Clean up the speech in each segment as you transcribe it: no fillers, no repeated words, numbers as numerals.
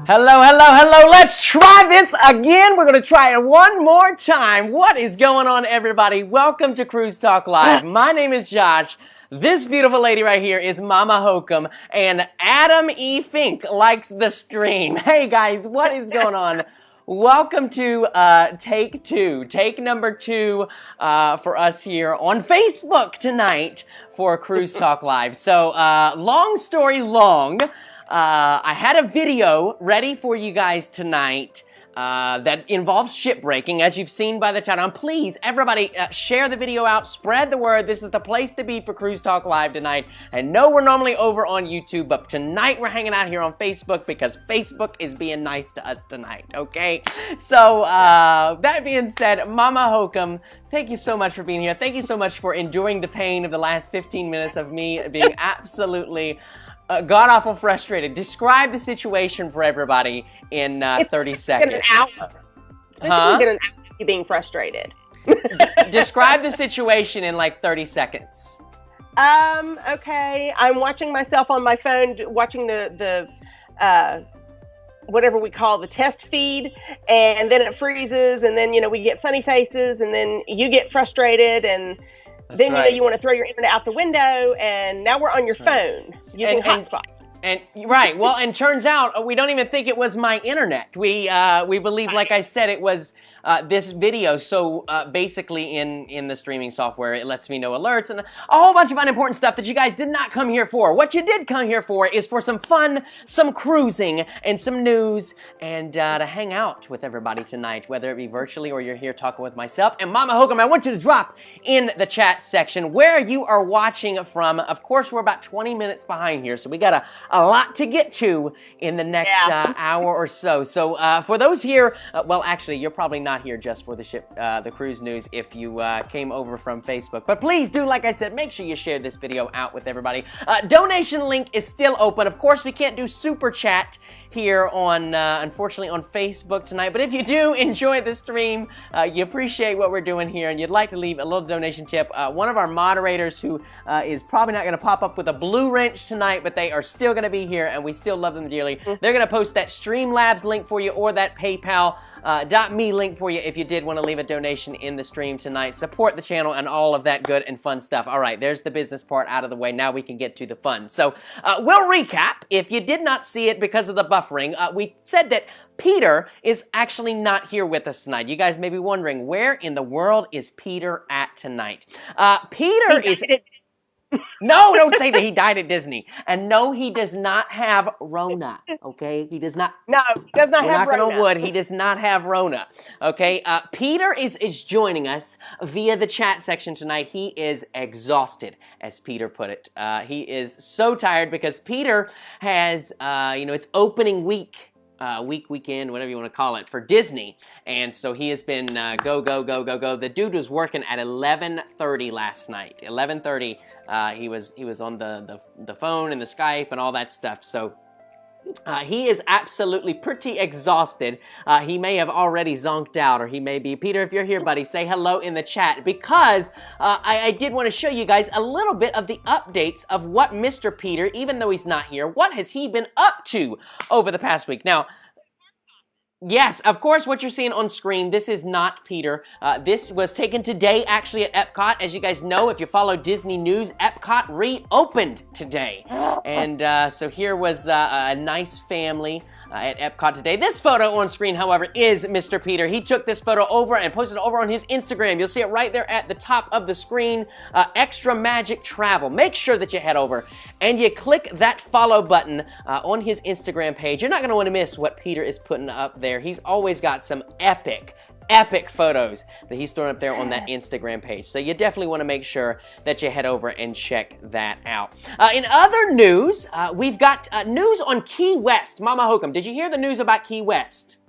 Hello, hello, hello. Let's try this again. We're going to try it one more time. What is going on, everybody? Welcome to Cruise Talk Live. My name is Josh. This beautiful lady right here is Mama Hokum, and Adam E. Fink likes the stream. Hey, guys, what is going on? Welcome to take number 2 for us here on Facebook tonight for Cruise Talk Live. So, long story long, I had a video ready for you guys tonight that involves shipbreaking, as you've seen by the title. And please, everybody, share the video out, spread the word. This is the place to be for Cruise Talk Live tonight. And no, we're normally over on YouTube, but tonight we're hanging out here on Facebook because Facebook is being nice to us tonight, okay? So, that being said, Mama Hokum, thank you so much for being here. Thank you so much for enduring the pain of the last 15 minutes of me being absolutely god-awful frustrated. Describe the situation for everybody in 30 seconds. Huh? Get an hour of you being frustrated. Describe the situation in like 30 seconds. Okay. I'm watching myself on my phone, watching the whatever we call the test feed, and then it freezes, and then, we get funny faces, and then you get frustrated, and then you want to throw your internet out the window, and now we're on your phone using hotspot. And right, well, and turns out we don't even think it was my internet. We believe, like I said, it was this video. So basically, in the streaming software, it lets me know alerts and a whole bunch of unimportant stuff that you guys did not come here for. What you did come here for is for some fun, some cruising, and some news, and to hang out with everybody tonight, whether it be virtually or you're here talking with myself. And Mama Hokum, I want you to drop in the chat section where you are watching from. Of course, we're about 20 minutes behind here, so we got a lot to get to in the next hour or so. So for those here, well, actually, you're probably not here just for the cruise news if you came over from Facebook. But please do, like I said, make sure you share this video out with everybody. Donation link is still open. Of course, we can't do super chat here on, unfortunately, on Facebook tonight. But if you do enjoy the stream, you appreciate what we're doing here, and you'd like to leave a little donation tip, one of our moderators who is probably not going to pop up with a blue wrench tonight, but they are still going to be here, and we still love them dearly. They're going to post that Streamlabs link for you, or that PayPal .me link for you if you did want to leave a donation in the stream tonight. Support the channel and all of that good and fun stuff. All right, there's the business part out of the way. Now we can get to the fun. So we'll recap. If you did not see it because of the buffering, we said that Peter is actually not here with us tonight. You guys may be wondering, where in the world is Peter at tonight? Peter is... No, don't say that he died at Disney. And no, he does not have Rona, okay? He does not. No, he does not have Rona. We're knocking on wood. He does not have Rona, okay? Peter is joining us via the chat section tonight. He is exhausted, as Peter put it. He is so tired because Peter has, it's opening weekend, whatever you want to call it, for Disney. And so he has been go. The dude was working at 11:30 last night. 11:30, he was on the phone and the Skype and all that stuff. So he is absolutely pretty exhausted. He may have already zonked out, or he may be. Peter, if you're here, buddy, say hello in the chat, because I did want to show you guys a little bit of the updates of what Mr. Peter, even though he's not here, what has he been up to over the past week. Now, yes, of course, what you're seeing on screen, this is not Peter. This was taken today, actually, at Epcot. As you guys know, if you follow Disney News, Epcot reopened today. And so here was a nice family at Epcot today. This photo on screen, however, is Mr. Peter. He took this photo over and posted it over on his Instagram. You'll see it right there at the top of the screen. Extra Magic Travel. Make sure that you head over and you click that follow button on his Instagram page. You're not going to want to miss what Peter is putting up there. He's always got some epic photos that he's throwing up there on that Instagram page. So you definitely want to make sure that you head over and check that out. In other news, we've got news on Key West. Mama Hokum, did you hear the news about Key West?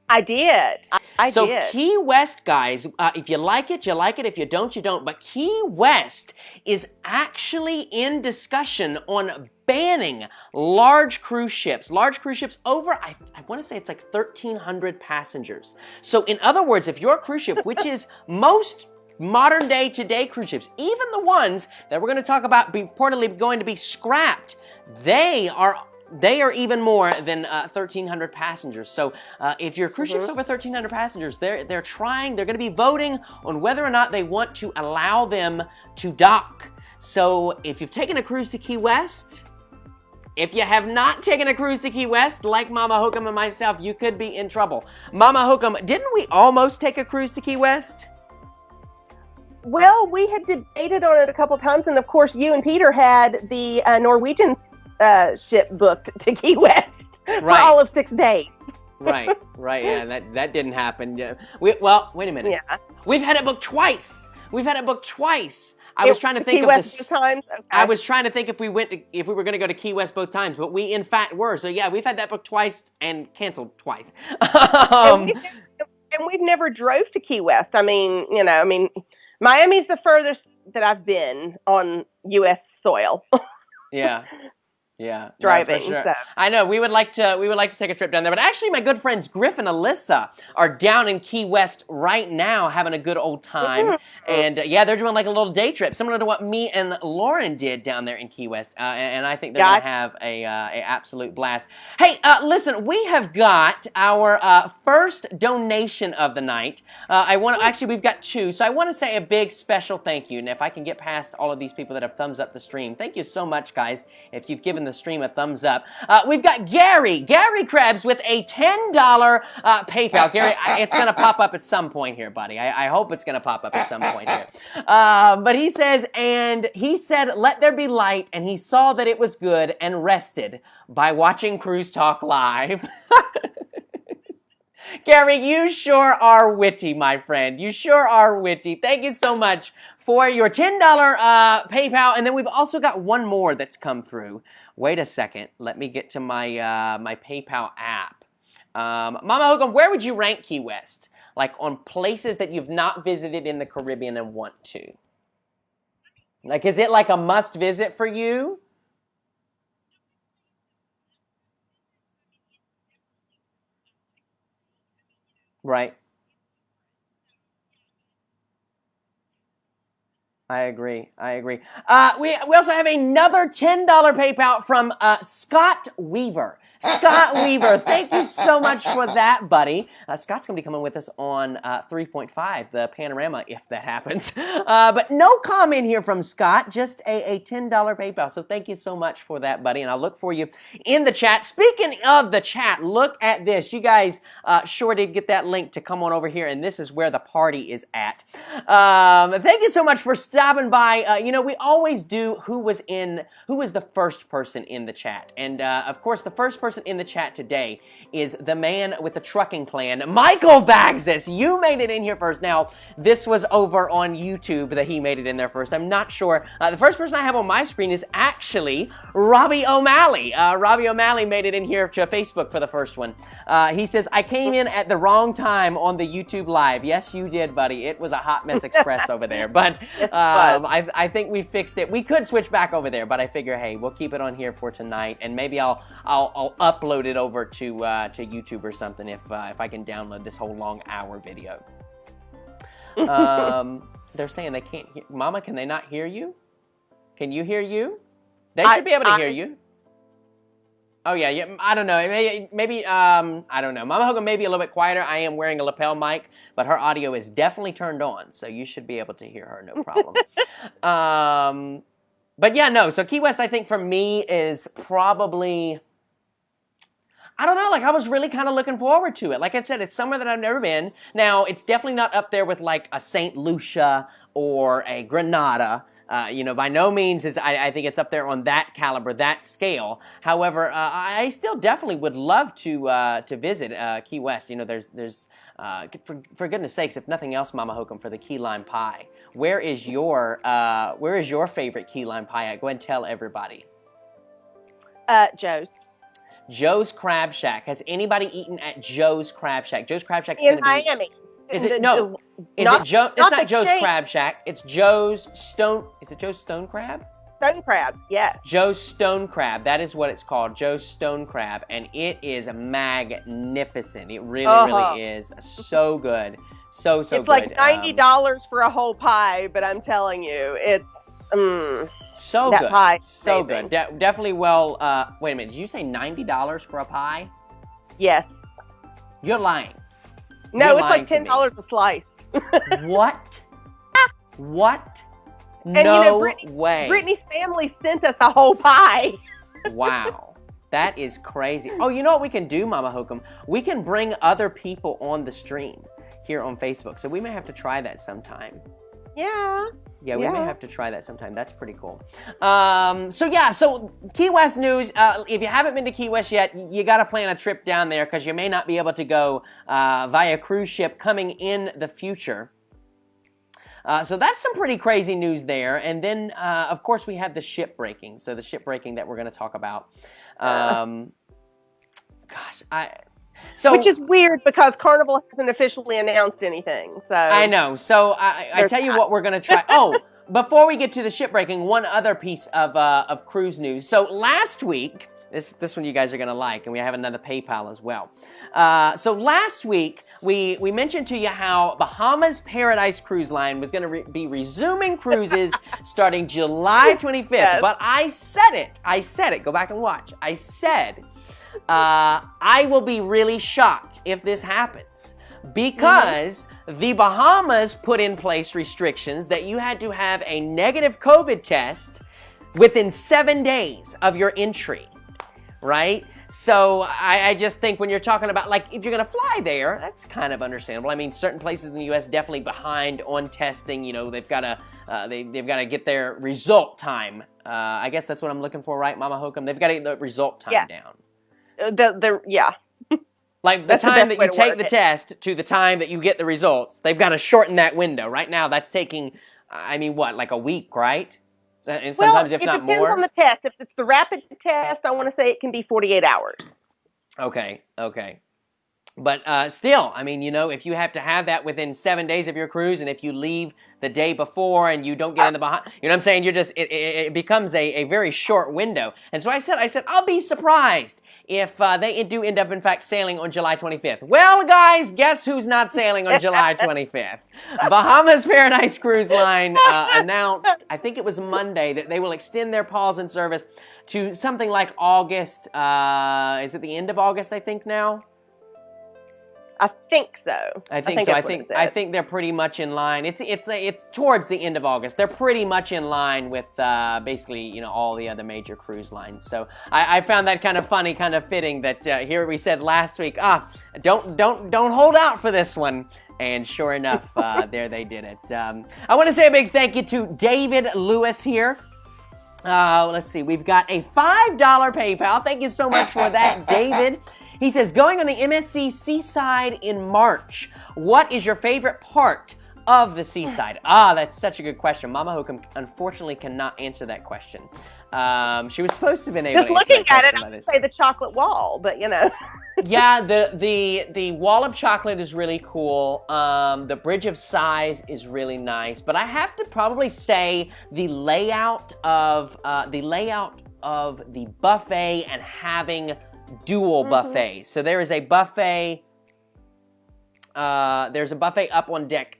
I did. I so did. Key West, guys, if you like it, you like it. If you don't, you don't. But Key West is actually in discussion on banning large cruise ships. Large cruise ships over, I want to say it's like 1,300 passengers. So in other words, if your cruise ship, which is most modern day today cruise ships, even the ones that we're going to talk about reportedly going to be scrapped, they are they are even more than 1,300 passengers. So if your cruise ship's over 1,300 passengers, they're going to be voting on whether or not they want to allow them to dock. So if you've taken a cruise to Key West, if you have not taken a cruise to Key West, like Mama Hokum and myself, you could be in trouble. Mama Hokum, didn't we almost take a cruise to Key West? Well, we had debated on it a couple times, and of course, you and Peter had the Norwegian ship booked to Key West for all of 6 days. Right, yeah, that didn't happen. Yeah. Well, wait a minute. Yeah. We've had it booked twice. I was trying to think of this. Times? Okay. I was trying to think if we were going to go to Key West both times, but we in fact were. So yeah, we've had that booked twice and canceled twice. And we've never drove to Key West. I mean, Miami's the furthest that I've been on U.S. soil. Yeah. Driving. No, for sure. So. I know we would like to take a trip down there, but actually my good friends Griff and Alyssa are down in Key West right now having a good old time. And they're doing like a little day trip, similar to what me and Lauren did down there in Key West. And I think they're going to have a absolute blast. Hey, listen, we have got our first donation of the night. We've got 2, so I want to say a big special thank you. And if I can get past all of these people that have thumbs up the stream, thank you so much, guys. If you've given the stream a thumbs up. We've got Gary Krebs with a $10 PayPal. Gary, it's going to pop up at some point here, buddy. I hope it's going to pop up at some point here. But he said, let there be light, and he saw that it was good and rested by watching Cruise Talk Live. Gary, you sure are witty, my friend. You sure are witty. Thank you so much for your $10 PayPal. And then we've also got one more that's come through. Wait a second. Let me get to my my PayPal app. Mama Hokum, where would you rank Key West? Like on places that you've not visited in the Caribbean and want to? Like, is it like a must visit for you? Right. I agree. We also have another $10 PayPal from Scott Weaver. Scott Weaver, thank you so much for that, buddy. Scott's going to be coming with us on 3.5, the panorama, if that happens. But no comment here from Scott, just a $10 PayPal. So thank you so much for that, buddy, and I'll look for you in the chat. Speaking of the chat, look at this. You guys sure did get that link to come on over here, and this is where the party is at. Thank you so much for stopping by. We always do who was the first person in the chat. And, of course, the first person in the chat today is the man with the trucking plan, Michael Bagsis. You made it in here first. Now, this was over on YouTube that he made it in there first. I'm not sure. The first person I have on my screen is actually Robbie O'Malley. Robbie O'Malley made it in here to Facebook for the first one. He says, I came in at the wrong time on the YouTube Live. Yes, you did, buddy. It was a hot mess express over there. But I think we fixed it. We could switch back over there, but I figure, hey, we'll keep it on here for tonight, and maybe I'll upload it over to YouTube or something if I can download this whole long hour video. They're saying they can't hear. Mama, can they not hear you? Can you hear you? They should be able to hear you. Oh yeah. I don't know. Maybe I don't know. Mama Hokum may be a little bit quieter. I am wearing a lapel mic, but her audio is definitely turned on, so you should be able to hear her, no problem. But yeah, no. So Key West, I think for me is probably, I don't know, like I was really kind of looking forward to it. Like I said, it's somewhere that I've never been. Now, it's definitely not up there with like a St. Lucia or a Grenada. By no means I think it's up there on that caliber, that scale. However, I still definitely would love to visit Key West. There's for goodness sakes, if nothing else, Mama Hokum, for the key lime pie. Where is your favorite key lime pie at? Go ahead and tell everybody. Joe's. Joe's Crab Shack. Has anybody eaten at Joe's Crab Shack? Joe's Crab Shack is in Miami. Is it no? Is it Joe? It's not Joe's Crab Shack. It's Joe's Stone. Is it Joe's Stone Crab? Stone Crab, yeah. Joe's Stone Crab. That is what it's called. Joe's Stone Crab, and it is magnificent. It really is so good. So it's good. It's like $90 for a whole pie, but I'm telling you, So that good. pie. So amazing. good. Definitely well, wait a minute. Did you say $90 for a pie? Yes. You're lying. No, You're it's lying like to me. $10 a slice. What? What? And No Brittany, way. Brittany's family sent us a whole pie. Wow. That is crazy. Oh, you know what we can do, Mama Hokum? We can bring other people on the stream here on Facebook. So we may have to try that sometime. Yeah. Yeah, we may have to try that sometime. That's pretty cool. So Key West news. If you haven't been to Key West yet, you got to plan a trip down there because you may not be able to go via cruise ship coming in the future. So that's some pretty crazy news there. And then, of course, we have the shipbreaking. So the shipbreaking that we're going to talk about. Which is weird because Carnival hasn't officially announced anything. So I know. So I tell you what we're going to try. Oh, before we get to the shipbreaking, one other piece of cruise news. So last week, this one you guys are going to like, and we have another PayPal as well. So last week, we mentioned to you how Bahamas Paradise Cruise Line was going to be resuming cruises starting July 25th. Yes. But I said it. Go back and watch. I said, I will be really shocked if this happens because the Bahamas put in place restrictions that you had to have a negative COVID test within 7 days of your entry, right? So I just think when you're talking about, like, if you're going to fly there, that's kind of understandable. I mean, certain places in the U.S. definitely behind on testing. You know, they've got to they've got to get their result time. I guess that's what I'm looking for, right, Mama Hokum? They've got to get the result time down. Like the time that you take the test to the time that you get the results, they've got to shorten that window. Right now, that's taking, I mean, what, like a week, right? And sometimes, if not more. It depends on the test. If it's the rapid test, I want to say it can be 48 hours. Okay. But still, I mean, you know, if you have to have that within 7 days of your cruise, and if you leave the day before and you don't get in the Bahamas, you know what I'm saying? You're just, it becomes a very short window. And so I said, I'll be surprised if they do end up, in fact, sailing on July 25th. Well, guys, guess who's not sailing on July 25th? Bahamas Paradise Cruise Line announced, I think it was Monday, that they will extend their pause in service to something like August. Is it the end of August, I think, now? I think so. I think they're pretty much in line. It's towards the end of August. They're pretty much in line with basically, you know, all the other major cruise lines. So I found that kind of funny, kind of fitting that here we said last week, don't hold out for this one. And sure enough, there they did it. I want to say a big thank you to David Lewis here. Let's see, we've got a $5 PayPal. Thank you so much for that, David. He says, going on the MSC Seaside in March, what is your favorite part of the Seaside? That's such a good question. Mama Hokum unfortunately cannot answer that question. She was supposed to have been able to answer that question. Just looking at it, I would say the chocolate wall, but you know. Yeah, the wall of chocolate is really cool. The Bridge of Sighs is really nice, but I have to probably say the layout of the buffet and having dual buffets. So there is a buffet. There's a buffet up on deck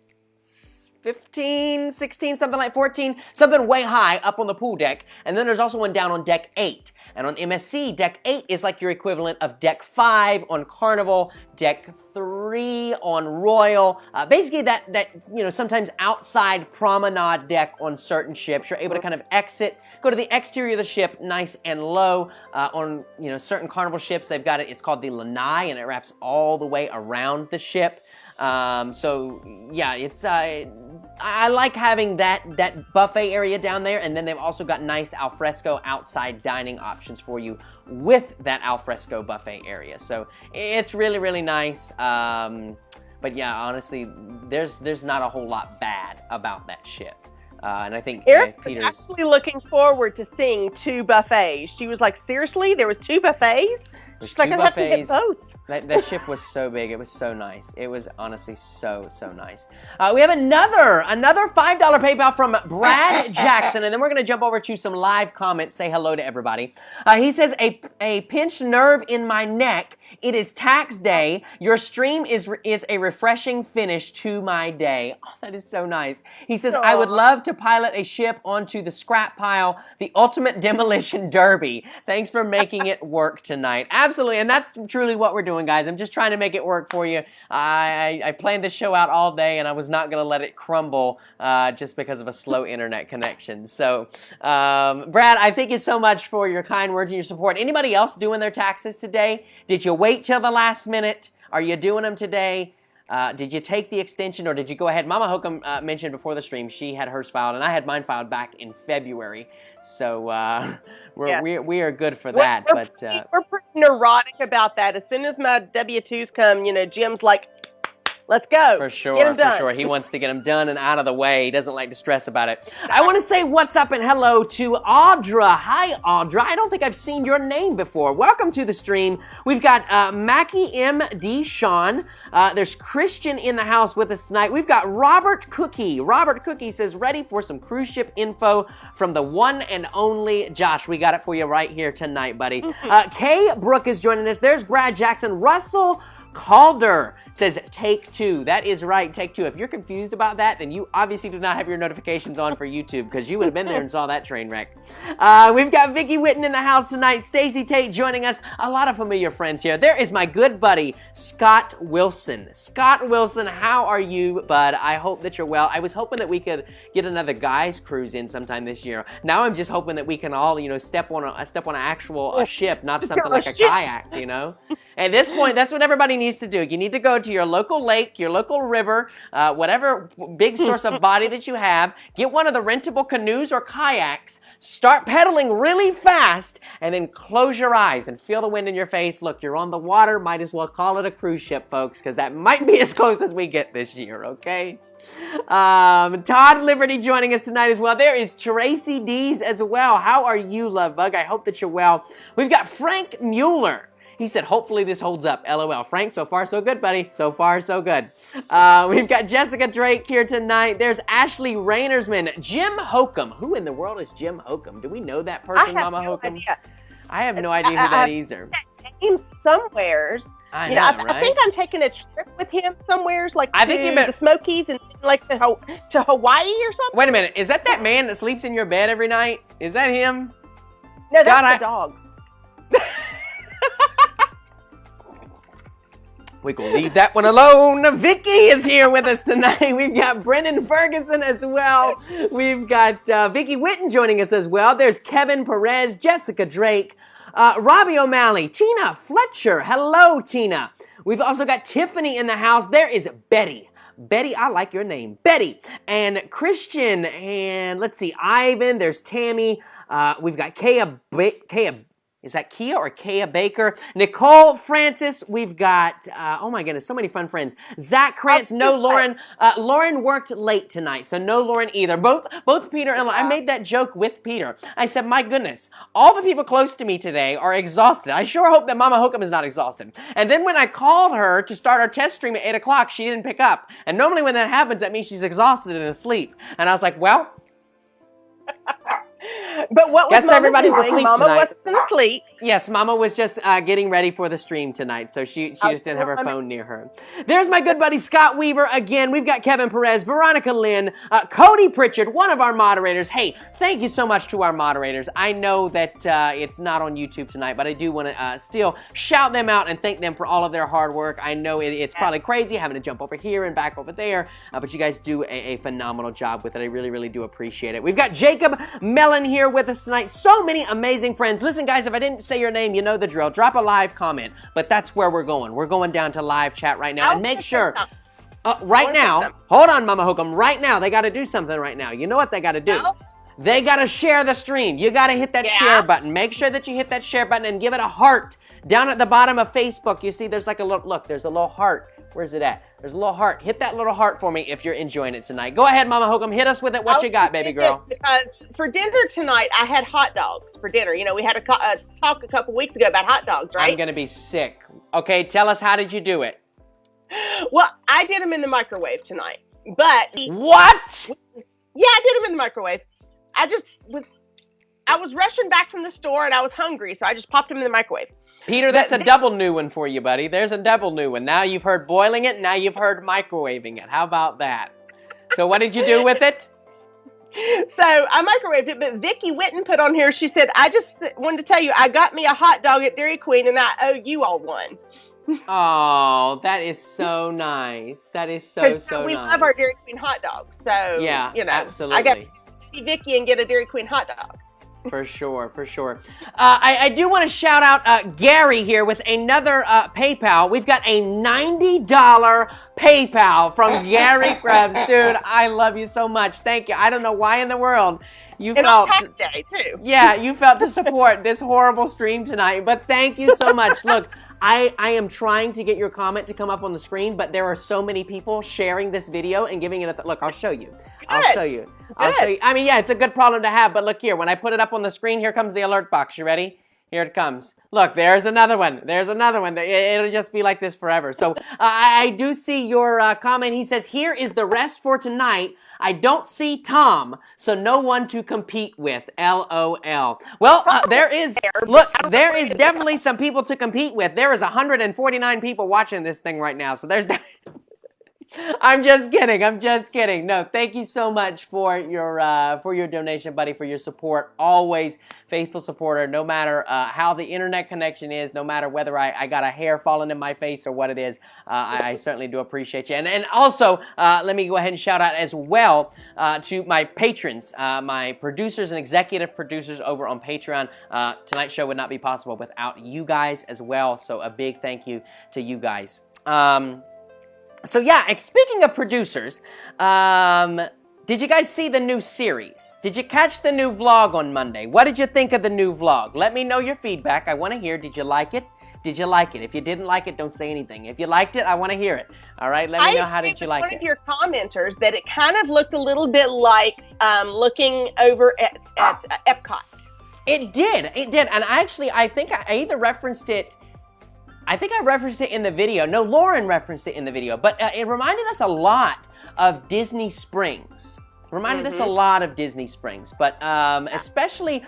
15, 16, something like 14, something way high up on the pool deck. And then there's also one down on deck 8. And on MSC, deck 8 is like your equivalent of deck 5 on Carnival, deck 3 on Royal. Basically that you know, sometimes outside promenade deck on certain ships. You're able to kind of exit, go to the exterior of the ship, nice and low. On, you know, certain Carnival ships, they've got it. It's called the lanai, and it wraps all the way around the ship. So yeah, it's I like having that buffet area down there, and then they've also got nice alfresco outside dining options for you with that alfresco buffet area. So it's really, really nice. But yeah, honestly, there's not a whole lot bad about that ship. And I think Eric Peter's was actually looking forward to seeing 2 buffets. She was like, seriously, there was 2 buffets? There's She's like, 2 I have to get buffets. both. That ship was so big. It was so nice. It was honestly so nice. We have another $5 PayPal from Brad Jackson, and then we're going to jump over to some live comments. Say hello to everybody. He says, a pinched nerve in my neck It is tax day. Your stream is a refreshing finish to my day. Oh, that is so nice. He says, I would love to pilot a ship onto the scrap pile, the ultimate demolition derby. Thanks for making it work tonight. Absolutely, and that's truly what we're doing, guys. I'm just trying to make it work for you. I planned this show out all day, and I was not going to let it crumble just because of a slow internet connection. So, Brad, I thank you so much for your kind words and your support. Anybody else doing their taxes today? Did you wait till the last minute? Are you doing them today? Did you take the extension, or did you go ahead? Mama Hokum mentioned before the stream she had hers filed, and I had mine filed back in February. So we are good for that. We're pretty neurotic about that. As soon as my W-2s come, Jim's like, let's go. For sure, for sure. He wants to get them done and out of the way. He doesn't like to stress about it. I want to say what's up and hello to Audra. Hi, Audra. I don't think I've seen your name before. Welcome to the stream. We've got Mackie M.D. Sean. There's Christian in the house with us tonight. We've got Robert Cookie. Robert Cookie says, ready for some cruise ship info from the one and only Josh. We got it for you right here tonight, buddy. Kay Brooke is joining us. There's Brad Jackson. Russell Calder says take two. That is right, take two. If you're confused about that, then you obviously do not have your notifications on for YouTube, because you would have been there and saw that train wreck. We've got Vicky Witten in the house tonight. Stacy Tate joining us. A lot of familiar friends here. There is my good buddy, Scott Wilson. Scott Wilson, how are you, bud? I hope that you're well. I was hoping that we could get another guys cruise in sometime this year. Now I'm just hoping that we can all, step on an actual ship, not something like a kayak, At this point, that's what everybody needs to do. You need to go to your local lake, your local river, whatever big source of body that you have, get one of the rentable canoes or kayaks, start pedaling really fast, and then close your eyes and feel the wind in your face. Look, you're on the water. Might as well call it a cruise ship, folks, because that might be as close as we get this year, okay? Todd Liberty joining us tonight as well. There is Tracy Dees as well. How are you, love bug? I hope that you're well. We've got Frank Mueller. He said, hopefully this holds up. LOL. Frank, so far so good, buddy. So far so good. We've got Jessica Drake here tonight. There's Ashley Rainersman. Jim Hokum. Who in the world is Jim Hokum? Do we know that person, Mama Hokum? Idea. I have no idea who that is either. Name somewheres. I know, right? I think I'm taking a trip with him somewheres, like I think the Smokies and like to Hawaii or something. Wait a minute. Is that man that sleeps in your bed every night? Is that him? No, that's the dog. We can leave that one alone. Vicky is here with us tonight. We've got Brendan Ferguson as well. We've got Vicky Witten joining us as well. There's Kevin Perez, Jessica Drake, Robbie O'Malley, Tina Fletcher. Hello, Tina. We've also got Tiffany in the house. There is Betty. Betty, I like your name. Betty. And Christian. And let's see, Ivan. There's Tammy. We've got Kaya. Is that Kia or Kaya Baker? Nicole Francis. We've got, oh my goodness, so many fun friends. Zach Krantz, no Lauren. Lauren worked late tonight, so no Lauren either. Both Peter and Lauren. I made that joke with Peter. I said, my goodness, all the people close to me today are exhausted. I sure hope that Mama Hokum is not exhausted. And then when I called her to start our test stream at 8 o'clock, she didn't pick up. And normally when that happens, that means she's exhausted and asleep. And I was like, well... But what was Mama everybody's doing? asleep Mama tonight. wasn't asleep. Yes, Mama was just getting ready for the stream tonight, so she just didn't have her phone near her. There's my good buddy Scott Weaver again. We've got Kevin Perez, Veronica Lynn, Cody Pritchard, one of our moderators. Hey, thank you so much to our moderators. I know that it's not on YouTube tonight, but I do want to still shout them out and thank them for all of their hard work. I know it's probably crazy having to jump over here and back over there, but you guys do a phenomenal job with it. I really, really do appreciate it. We've got Jacob Mellon here with us tonight. So many amazing friends. Listen, guys, if I didn't say your name, you know the drill. Drop a live comment, but that's where we're going. We're going down to live chat right now, and make sure right now, hold on, Mama Hokum, right now, they got to do something right now. You know what they got to do? They got to share the stream. You got to hit that share button. Make sure that you hit that share button and give it a heart. Down at the bottom of Facebook, you see there's like a little, look, there's a little heart. Where's it at? There's a little heart. Hit that little heart for me if you're enjoying it tonight. Go ahead, Mama Hokum. Hit us with it. What you got, baby girl? Because for dinner tonight, I had hot dogs for dinner. You know, we had a talk a couple weeks ago about hot dogs, right? I'm going to be sick. Okay, tell us, how did you do it? Well, I did them in the microwave tonight. But... What? Yeah, I did them in the microwave. I was rushing back from the store and I was hungry, so I just popped them in the microwave. Peter, that's a double new one for you, buddy. There's a double new one. Now you've heard boiling it, now you've heard microwaving it. How about that? So what did you do with it? So I microwaved it, but Vicki Witten put on here, she said, I just wanted to tell you, I got me a hot dog at Dairy Queen, and I owe you all one. Oh, that is so nice. That is so nice. We love our Dairy Queen hot dogs. So, yeah, absolutely. I got to see Vicki and get a Dairy Queen hot dog. For sure, for sure. I do want to shout out Gary here with another PayPal. We've got a $90 PayPal from Gary Krebs. Dude, I love you so much. Thank you. I don't know why in the world you felt... tax day, too. Yeah, you felt to support this horrible stream tonight, but thank you so much. Look, I am trying to get your comment to come up on the screen, but there are so many people sharing this video and giving it a... Look, I'll show you. I'll show you. I'll show you. I mean, yeah, it's a good problem to have, but look here. When I put it up on the screen, here comes the alert box. You ready? Here it comes. Look, there's another one. There's another one. It'll just be like this forever. So I do see your comment. He says, here is the rest for tonight. I don't see Tom, so no one to compete with. LOL. Well, there is definitely some people to compete with. There is 149 people watching this thing right now, so there's I'm just kidding. I'm just kidding. No, thank you so much for your donation, buddy, for your support. Always faithful supporter, no matter how the internet connection is, no matter whether I got a hair falling in my face or what it is. I certainly do appreciate you. And also, let me go ahead and shout out as well to my patrons, my producers and executive producers over on Patreon. Tonight's show would not be possible without you guys as well. So a big thank you to you guys. So yeah, speaking of producers, did you guys see the new series? Did you catch the new vlog on Monday? What did you think of the new vlog? Let me know your feedback. I want to hear, did you like it? Did you like it? If you didn't like it, don't say anything. If you liked it, I want to hear it. All right, let me know how did you like it. I agree with one of your commenters that it kind of looked a little bit like looking over at Epcot. It did, and I think I either referenced it. I think I referenced it in the video. No, Lauren referenced it in the video, but it reminded us a lot of Disney Springs. Reminded us a lot of Disney Springs, but especially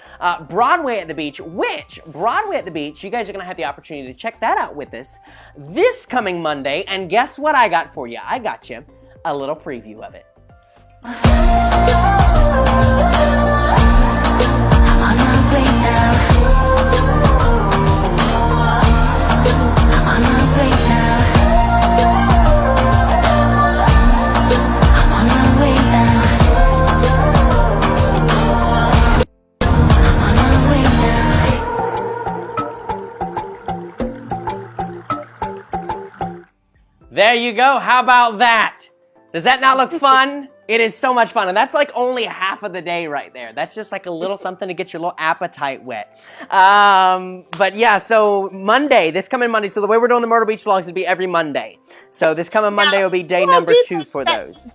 Broadway at the Beach, which Broadway at the Beach, you guys are going to have the opportunity to check that out with us this coming Monday, and guess what I got for you? I got you a little preview of it. There you go. How about that? Does that not look fun? It is so much fun. And that's like only half of the day right there. That's just like a little something to get your little appetite wet. But yeah, so Monday, this coming Monday. So the way we're doing the Myrtle Beach vlogs would be every Monday. So this coming Monday will be day number 2 for those.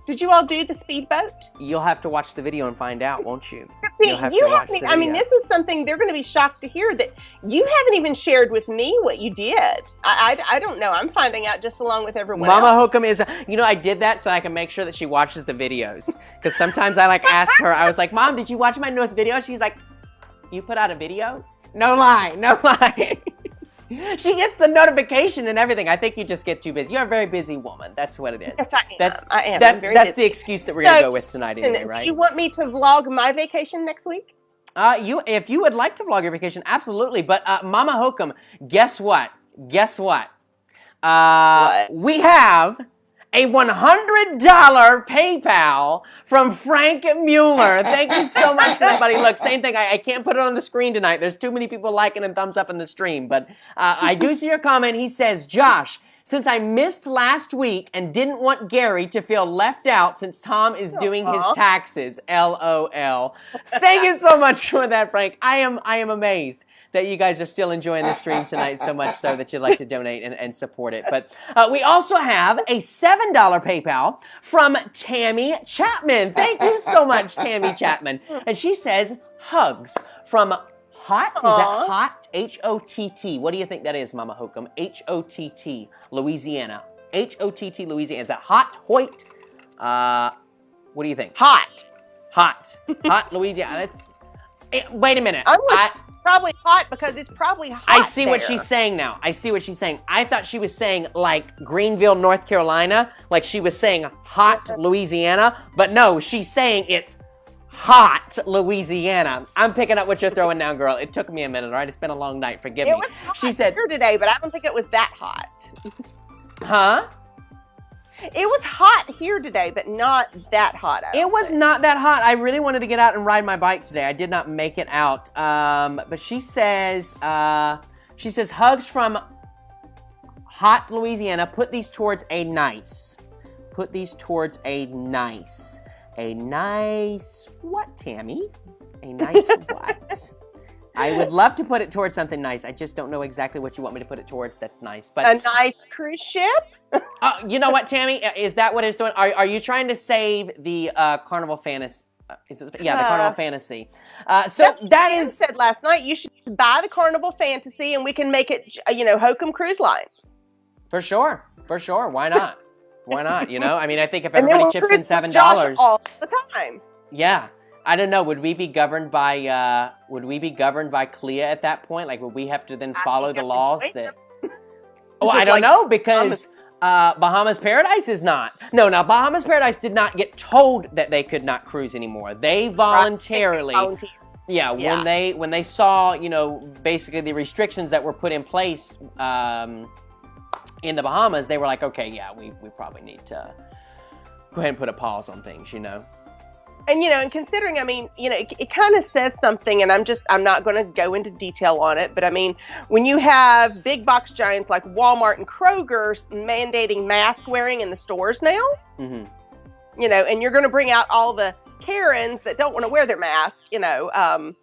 Did you all do the speedboat? You'll have to watch the video and find out, won't you? You'll have to watch the video. I mean, this is something they're going to be shocked to hear that you haven't even shared with me what you did. I don't know. I'm finding out just along with everyone else. Mama Hokum is, I did that so I can make sure that she watches the videos. Because sometimes I asked her, I was like, Mom, did you watch my newest video? She's like, you put out a video? No lie, no lie. She gets the notification and everything. I think you just get too busy. You're a very busy woman. That's what it is. Yes, I am. That's the excuse that we're going to go with tonight anyway, right? Do you want me to vlog my vacation next week? If you would like to vlog your vacation, absolutely. But Mama Hokum, guess what? Guess what? We have a $100 PayPal from Frank Mueller. Thank you so much for that, buddy. Look, same thing. I can't put it on the screen tonight. There's too many people liking and thumbs up in the stream. But I do see your comment. He says, Josh, since I missed last week and didn't want Gary to feel left out since Tom is doing his taxes, LOL. Thank you so much for that, Frank. I am amazed that you guys are still enjoying the stream tonight so much so that you'd like to donate and support it. But we also have a $7 PayPal from Tammy Chapman. Thank you so much, Tammy Chapman. And she says, hugs from Hot. Is that Hot? H-O-T-T. What do you think that is, Mama Hokum? H-O-T-T, Louisiana. H-O-T-T, Louisiana. Is that Hot, Hoyt? What do you think? Hot, Louisiana. Wait a minute. probably hot because it's probably hot. I see what there. she's saying now. I see what she's saying. I thought she was saying like Greenville, North Carolina, like she was saying hot Louisiana, but no, she's saying it's hot Louisiana. I'm picking up what you're throwing down, girl. It took me a minute, all right? It's been a long night. Forgive me. It was hot She said here today, but I don't think it was that hot. Huh? It was hot here today, but not that hot. It was not that hot. I really wanted to get out and ride my bike today. I did not make it out. But she says hugs from hot Louisiana. Put these towards a nice. Put these towards a nice. A nice what, Tammy? A nice what? I would love to put it towards something nice. I just don't know exactly what you want me to put it towards that's nice. But a nice cruise ship? You know what, Tammy? Is that what it's doing? Are you trying to save the Carnival Fantasy? The Carnival Fantasy. So that is said last night. You should buy the Carnival Fantasy, and we can make it, Hokum Cruise Line. For sure. Why not? Why not? I mean, I think if everybody chips in $7 all the time. Yeah. I don't know. Would we be governed by CLIA at that point? Like, would we have to then follow the laws that? Oh, I don't know because Bahamas Paradise is not. No, now Bahamas Paradise did not get told that they could not cruise anymore. They voluntarily, when they saw, basically the restrictions that were put in place in the Bahamas, they were like, okay, yeah, we probably need to go ahead and put a pause on things, And, and considering, I mean, it kind of says something, and I'm not going to go into detail on it, but I mean, when you have big box giants like Walmart and Kroger mandating mask wearing in the stores now, and you're going to bring out all the Karens that don't want to wear their mask, I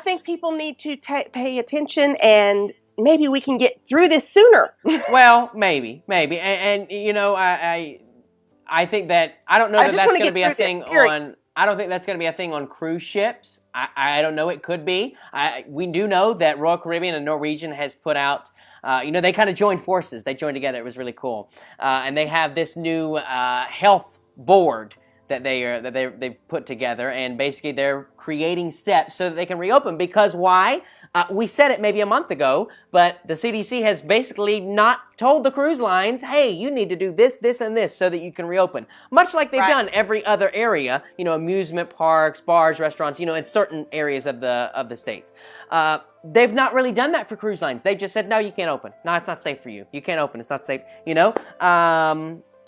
think people need to pay attention, and maybe we can get through this sooner. Well, maybe. And I think that I don't know that that's going to be a thing on. I don't think that's going to be a thing on cruise ships. I don't know. It could be. We do know that Royal Caribbean and Norwegian has put out. They kind of joined forces. They joined together. It was really cool. And they have this new health board that they've put together, and basically they're creating steps so that they can reopen. Because why? We said it maybe a month ago, but the CDC has basically not told the cruise lines, hey, you need to do this, this, and this so that you can reopen. Much like they've done every other area, amusement parks, bars, restaurants, in certain areas of the states. They've not really done that for cruise lines. They just said, no, you can't open. No, it's not safe for you. You can't open. It's not safe,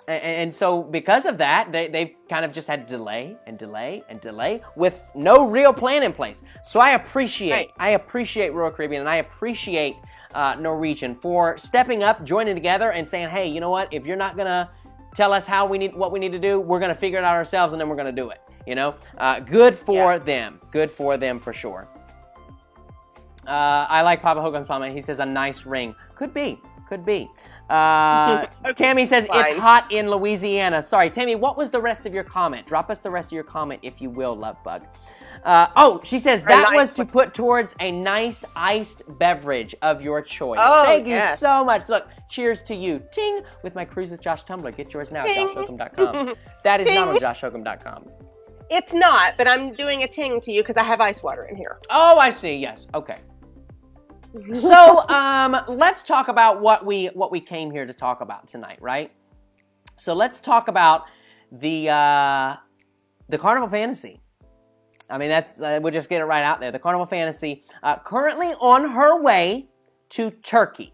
And so because of that, they've kind of just had to delay with no real plan in place. So I appreciate Royal Caribbean, and I appreciate Norwegian for stepping up, joining together, and saying, hey, you know what? If you're not going to tell us what we need to do, we're going to figure it out ourselves, and then we're going to do it. Good for them. Good for them for sure. I like Papa Hokum's comment. He says a nice ring. Could be. Tammy says it's hot in Louisiana. Sorry, Tammy, what was the rest of your comment? Drop us the rest of your comment, if you will, love bug. She says that was to put towards a nice iced beverage of your choice. Thank you so much. Look, cheers to you. Ting! With my Cruise with Josh tumbler. Get yours now at joshhokum.com. That is not on joshhokum.com. It's not, but I'm doing a ting to you because I have ice water in here. Oh, I see. Yes. Okay. So, let's talk about what we came here to talk about tonight, right? So let's talk about the Carnival Fantasy. I mean, that's we'll just get it right out there. The Carnival Fantasy, currently on her way to Turkey.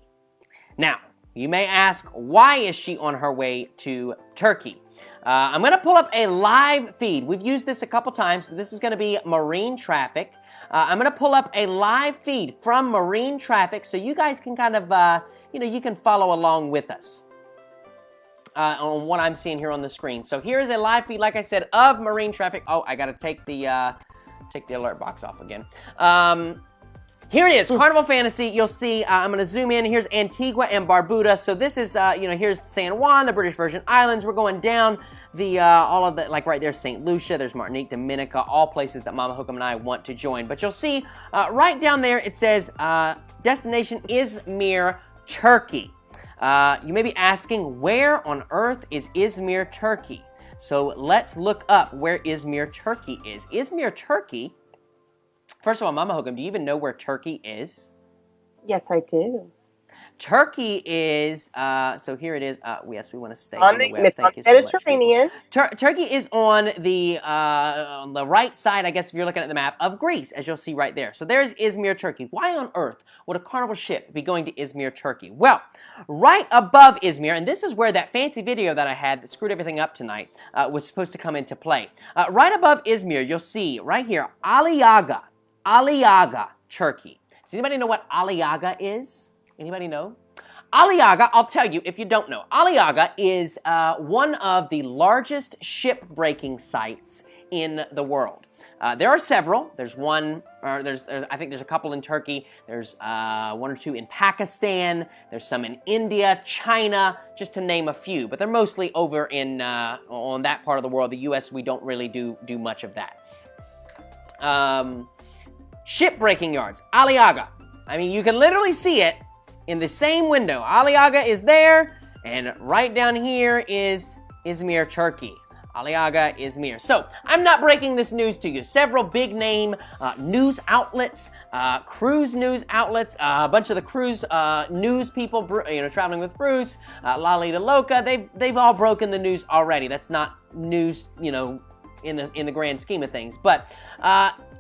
Now, you may ask, why is she on her way to Turkey? I'm going to pull up a live feed. We've used this a couple times. This is going to be marine traffic. I'm going to pull up a live feed from marine traffic so you guys can kind of, you can follow along with us on what I'm seeing here on the screen. So here is a live feed, like I said, of marine traffic. Oh, I got to take the alert box off again. Here it is, Carnival Fantasy. You'll see, I'm going to zoom in. Here's Antigua and Barbuda. So this is, here's San Juan, the British Virgin Islands. We're going down all of the, like right there's St. Lucia, there's Martinique, Dominica, all places that Mama Hokum and I want to join. But you'll see, right down there, it says, destination Izmir, Turkey. You may be asking, where on earth is Izmir, Turkey? So let's look up where Izmir, Turkey is. Izmir, Turkey First of all, Mama Hokum, do you even know where Turkey is? Yes, I do. Turkey is, so here it is. Yes, we want to stay on the web. It's Thank on you so much. Mediterranean. Turkey is on the right side, I guess, if you're looking at the map, of Greece, as you'll see right there. So there's Izmir, Turkey. Why on earth would a Carnival ship be going to Izmir, Turkey? Well, right above Izmir, and this is where that fancy video that I had that screwed everything up tonight was supposed to come into play. Right above Izmir, you'll see right here, Aliaga, Turkey. Does anybody know what Aliaga is? Anybody know? Aliaga, I'll tell you if you don't know. Aliaga is one of the largest shipbreaking sites in the world. There are several. There's one, or I think there's a couple in Turkey. There's one or two in Pakistan. There's some in India, China, just to name a few. But they're mostly over in on that part of the world. The U.S., we don't really do much of that. Shipbreaking yards, Aliaga. I mean, you can literally see it in the same window. Aliaga is there, and right down here is Izmir, Turkey. Aliaga, Izmir. So, I'm not breaking this news to you. Several big name news outlets, cruise news outlets, a bunch of the cruise news people, traveling with Bruce, Lolita Loca, they've all broken the news already. That's not news, in the grand scheme of things. But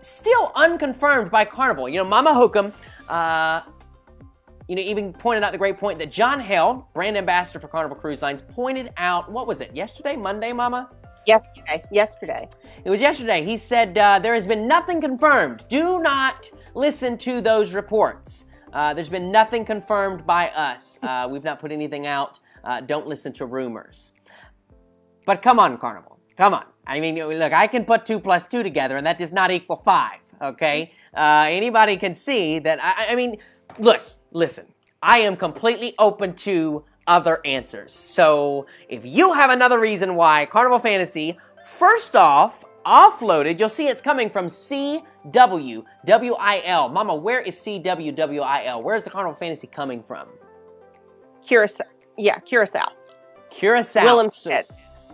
still unconfirmed by Carnival. Mama Hokum, even pointed out the great point that John Held, brand ambassador for Carnival Cruise Lines, pointed out, what was it, yesterday, Monday, Mama? Yesterday. It was yesterday. He said, there has been nothing confirmed. Do not listen to those reports. There's been nothing confirmed by us. We've not put anything out. Don't listen to rumors. But come on, Carnival. Come on. I mean, look, I can put 2 plus 2 together, and that does not equal 5, okay? Anybody can see that, I mean, listen, I am completely open to other answers. So if you have another reason why Carnival Fantasy, first off, offloaded, you'll see it's coming from CWWIL. Mama, where is CWWIL? Where is the Carnival Fantasy coming from? Curacao. Yeah, Curacao. Curacao. Willemstad.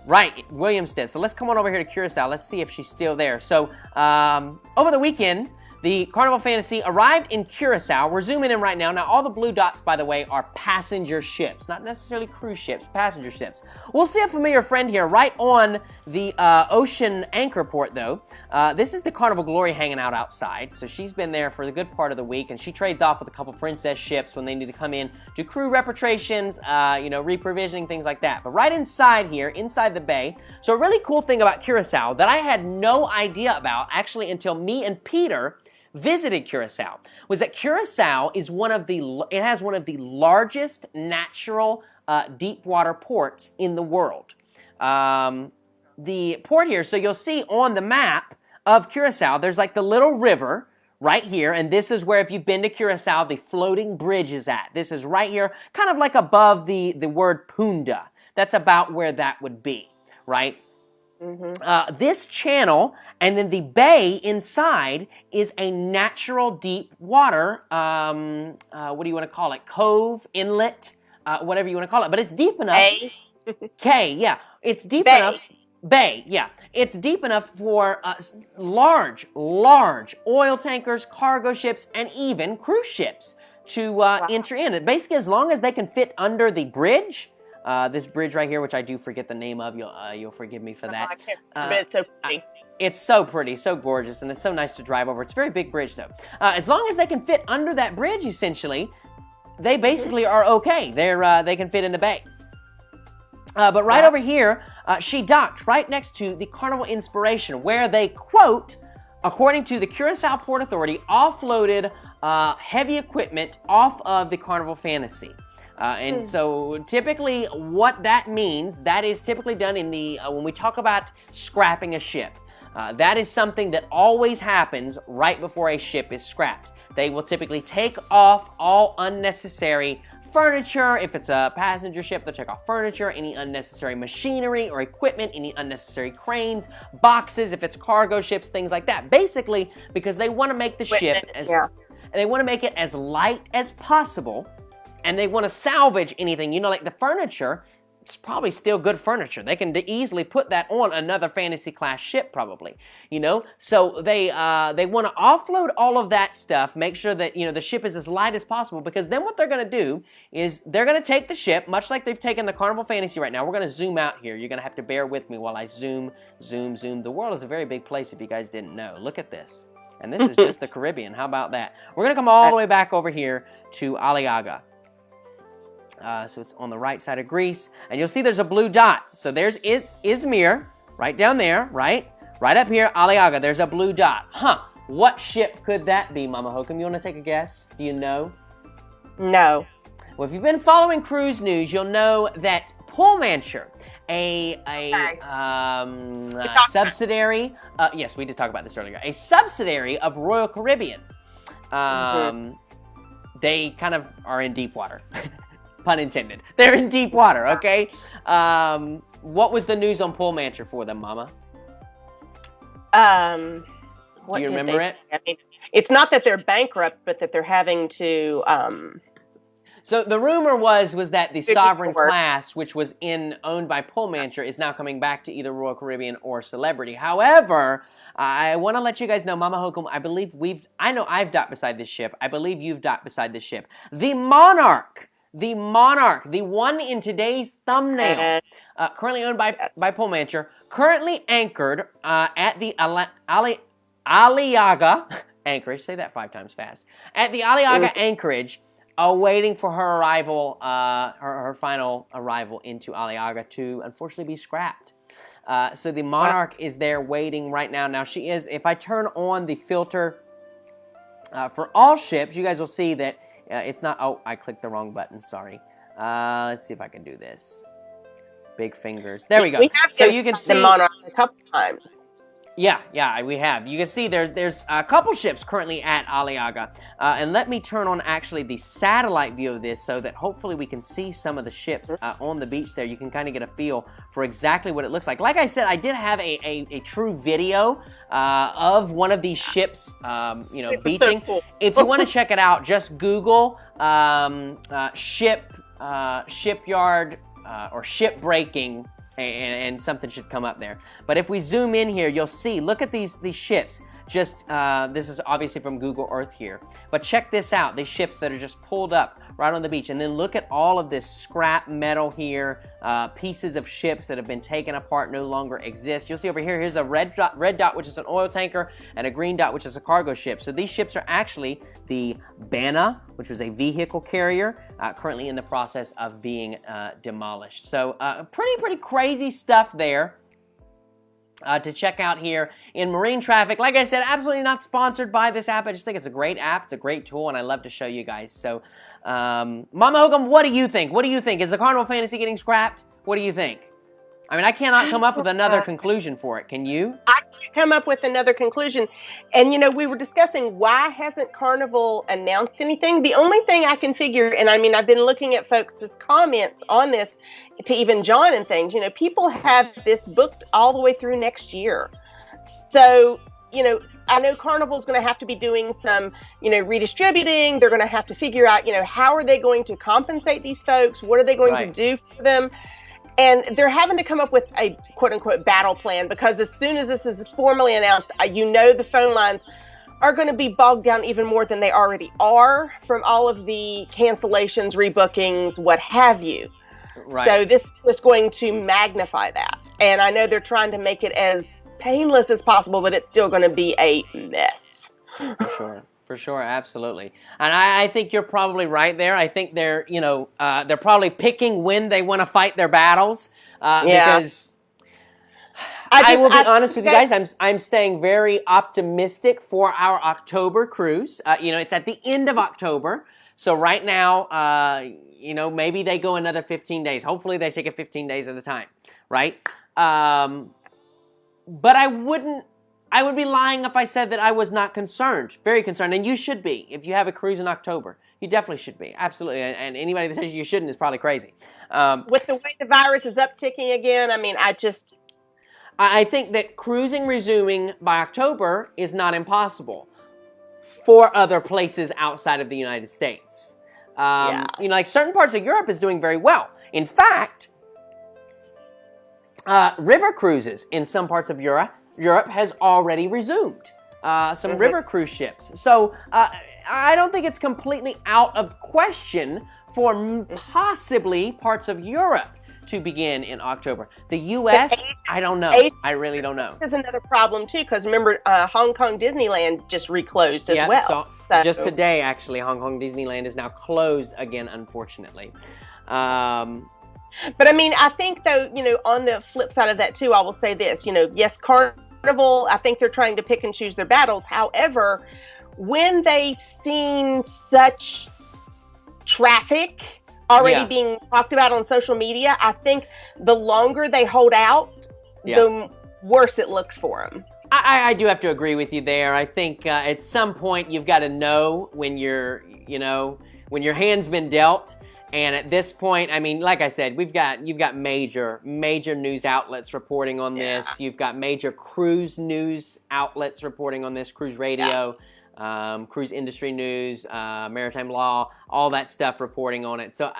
Right, Williamstead. So let's come on over here to Curacao. Let's see if she's still there. So over the weekend, the Carnival Fantasy arrived in Curacao. We're zooming in right now. Now, all the blue dots, by the way, are passenger ships. Not necessarily cruise ships, passenger ships. We'll see a familiar friend here right on the ocean anchor port, though. This is the Carnival Glory hanging out outside. So she's been there for the good part of the week, and she trades off with a couple princess ships when they need to come in, do crew repatriations, reprovisioning, things like that. But right inside here, inside the bay, so a really cool thing about Curacao that I had no idea about, actually, until me and Peter visited Curacao, was that Curacao is it has one of the largest natural deep water ports in the world. The port here, so you'll see on the map of Curacao, there's like the little river right here, and this is where, if you've been to Curacao, the floating bridge is at. This is right here, kind of like above the word Punda. That's about where that would be, right? Mm-hmm. This channel and then the bay inside is a natural deep water, what do you want to call it? Cove, inlet, whatever you want to call it. But it's deep enough. Bay. K, yeah. It's deep bay. enough. Bay, yeah. It's deep enough for large oil tankers, cargo ships, and even cruise ships to enter in. Basically, as long as they can fit under the bridge, this bridge right here, which I do forget the name of, you'll forgive me for that. I can't remember, it's so pretty. It's so pretty, so gorgeous, and it's so nice to drive over. It's a very big bridge, though. As long as they can fit under that bridge, essentially, they basically are okay. They can fit in the bay. But right over here, she docked right next to the Carnival Inspiration, where they, quote, according to the Curacao Port Authority, offloaded heavy equipment off of the Carnival Fantasy. And so typically what that means, that is typically done in the, when we talk about scrapping a ship, that is something that always happens right before a ship is scrapped. They will typically take off all unnecessary furniture. If it's a passenger ship, they'll take off furniture, any unnecessary machinery or equipment, any unnecessary cranes, boxes, if it's cargo ships, things like that. Basically, because they want to make the ship they want to make it as light as possible. And they want to salvage anything, like the furniture. it's probably still good furniture. They can easily put that on another fantasy class ship, probably. So they want to offload all of that stuff, make sure that the ship is as light as possible, because then what they're going to do is they're going to take the ship, much like they've taken the Carnival Fantasy right now. We're going to zoom out here. You're going to have to bear with me while I zoom. The world is a very big place, if you guys didn't know. Look at this. And this is just the Caribbean. How about that? We're going to come all the way back over here to Aliaga. So it's on the right side of Greece. And you'll see there's a blue dot. So there's Izmir, right down there, right? Right up here, Aliaga, there's a blue dot. What ship could that be, Mama Hokum? You want to take a guess? Do you know? No. Well, if you've been following cruise news, you'll know that Pullmantur, a subsidiary, yes, we did talk about this earlier, a subsidiary of Royal Caribbean. They kind of are in deep water. Pun intended. They're in deep water, okay? What was the news on Pullmantur for them, Mama? Do you remember it? I mean, it's not that they're bankrupt, but that they're having to... So the rumor was that the Sovereign class, which was owned by Pullmantur, is now coming back to either Royal Caribbean or Celebrity. However, I want to let you guys know, Mama Hokum, I know I've docked beside this ship. I believe you've docked beside this ship. The Monarch, the one in today's thumbnail, currently owned by Pullmantur, currently anchored at the Aliaga anchorage. Say that 5 times fast. At the Aliaga anchorage, waiting for her arrival, her final arrival into Aliaga to unfortunately be scrapped. So the Monarch is there waiting right now. Now she is, if I turn on the filter for all ships, you guys will see that it's not, oh, I clicked the wrong button, sorry. Let's see if I can do this. Big fingers. There we go. So you can see the Monarch a couple times. Yeah, we have. You can see there's a couple ships currently at Aliaga. And let me turn on actually the satellite view of this so that hopefully we can see some of the ships on the beach there. You can kind of get a feel for exactly what it looks like. Like I said, I did have a true video of one of these ships, beaching. If you want to check it out, just Google shipyard or shipbreaking, and something should come up there. But if we zoom in here, you'll see, look at these ships. Just, this is obviously from Google Earth here. But check this out, these ships that are just pulled up right on the beach. And then look at all of this scrap metal here, pieces of ships that have been taken apart, no longer exist. You'll see over here, here's a red dot, which is an oil tanker, and a green dot, which is a cargo ship. So these ships are actually the Bana, which was a vehicle carrier, currently in the process of being demolished. So pretty crazy stuff there. To check out here in Marine Traffic. Like I said, absolutely not sponsored by this app. I just think it's a great app. It's a great tool, and I love to show you guys. So, Mama Hokum, what do you think? What do you think? Is the Carnival Fantasy getting scrapped? What do you think? I mean, I cannot come up with another conclusion for it. Can you? I can't come up with another conclusion. And, we were discussing why hasn't Carnival announced anything? The only thing I can figure, and I mean, I've been looking at folks' comments on this, to even John and things, people have this booked all the way through next year. So, I know Carnival's going to have to be doing some, redistributing. They're going to have to figure out, how are they going to compensate these folks? What are they going to do for them? And they're having to come up with a quote-unquote battle plan, because as soon as this is formally announced, the phone lines are going to be bogged down even more than they already are from all of the cancellations, rebookings, what have you. Right. So this is going to magnify that. And I know they're trying to make it as painless as possible, but it's still going to be a mess. For sure, absolutely. And I think you're probably right there. I think they're probably picking when they want to fight their battles. Because I will be honest with you guys, I'm staying very optimistic for our October cruise. It's at the end of October. So right now, maybe they go another 15 days. Hopefully they take it 15 days at a time, right? But I would be lying if I said that I was not concerned, very concerned, and you should be. If you have a cruise in October, you definitely should be, absolutely. And anybody that says you shouldn't is probably crazy. With the way the virus is upticking again, I mean, I think that cruising resuming by October is not impossible for other places outside of the United States. Like certain parts of Europe is doing very well. In fact, River cruises in some parts of Europe has already resumed. Some river cruise ships. So I don't think it's completely out of question for possibly parts of Europe to begin in October. The U.S., I don't know. I really don't know. There's another problem, too, because remember, Hong Kong Disneyland just reclosed as well. So just today, actually, Hong Kong Disneyland is now closed again, unfortunately. But I mean, I think, though, on the flip side of that, too, I will say this. Yes, Carnival, I think they're trying to pick and choose their battles. However, when they've seen such traffic already being talked about on social media, I think the longer they hold out, the worse it looks for them. I do have to agree with you there. I think at some point you've got to know when your hand's been dealt. And at this point, I mean, like I said, you've got major news outlets reporting on this. You've got major cruise news outlets reporting on this, cruise radio. Cruise industry news, maritime law, all that stuff reporting on it. So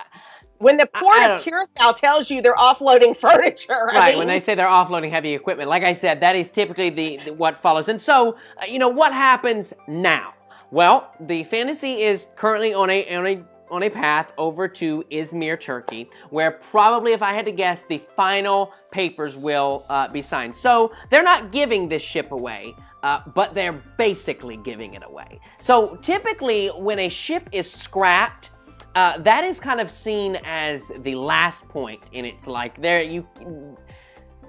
when the port of Curacao tells you they're offloading furniture, right? When they say they're offloading heavy equipment, like I said, that is typically the what follows. And so, what happens now? Well, the Fantasy is currently on a path over to Izmir, Turkey, where probably, if I had to guess, the final papers will be signed. So they're not giving this ship away. But they're basically giving it away. So typically, when a ship is scrapped, that is kind of seen as the last point in its life.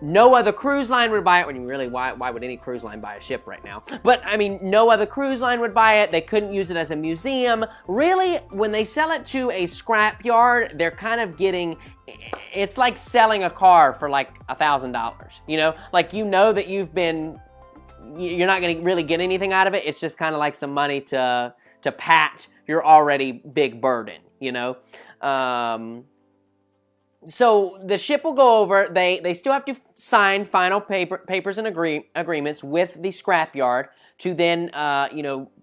No other cruise line would buy it. Why would any cruise line buy a ship right now? But I mean, no other cruise line would buy it. They couldn't use it as a museum. Really, when they sell it to a scrap yard, they're kind of getting. It's like selling a car for like $1,000. Like that you've been. You're not going to really get anything out of it. It's just kind of like some money to pat your already big burden, So the ship will go over. They still have to sign final papers and agreements with the scrapyard to then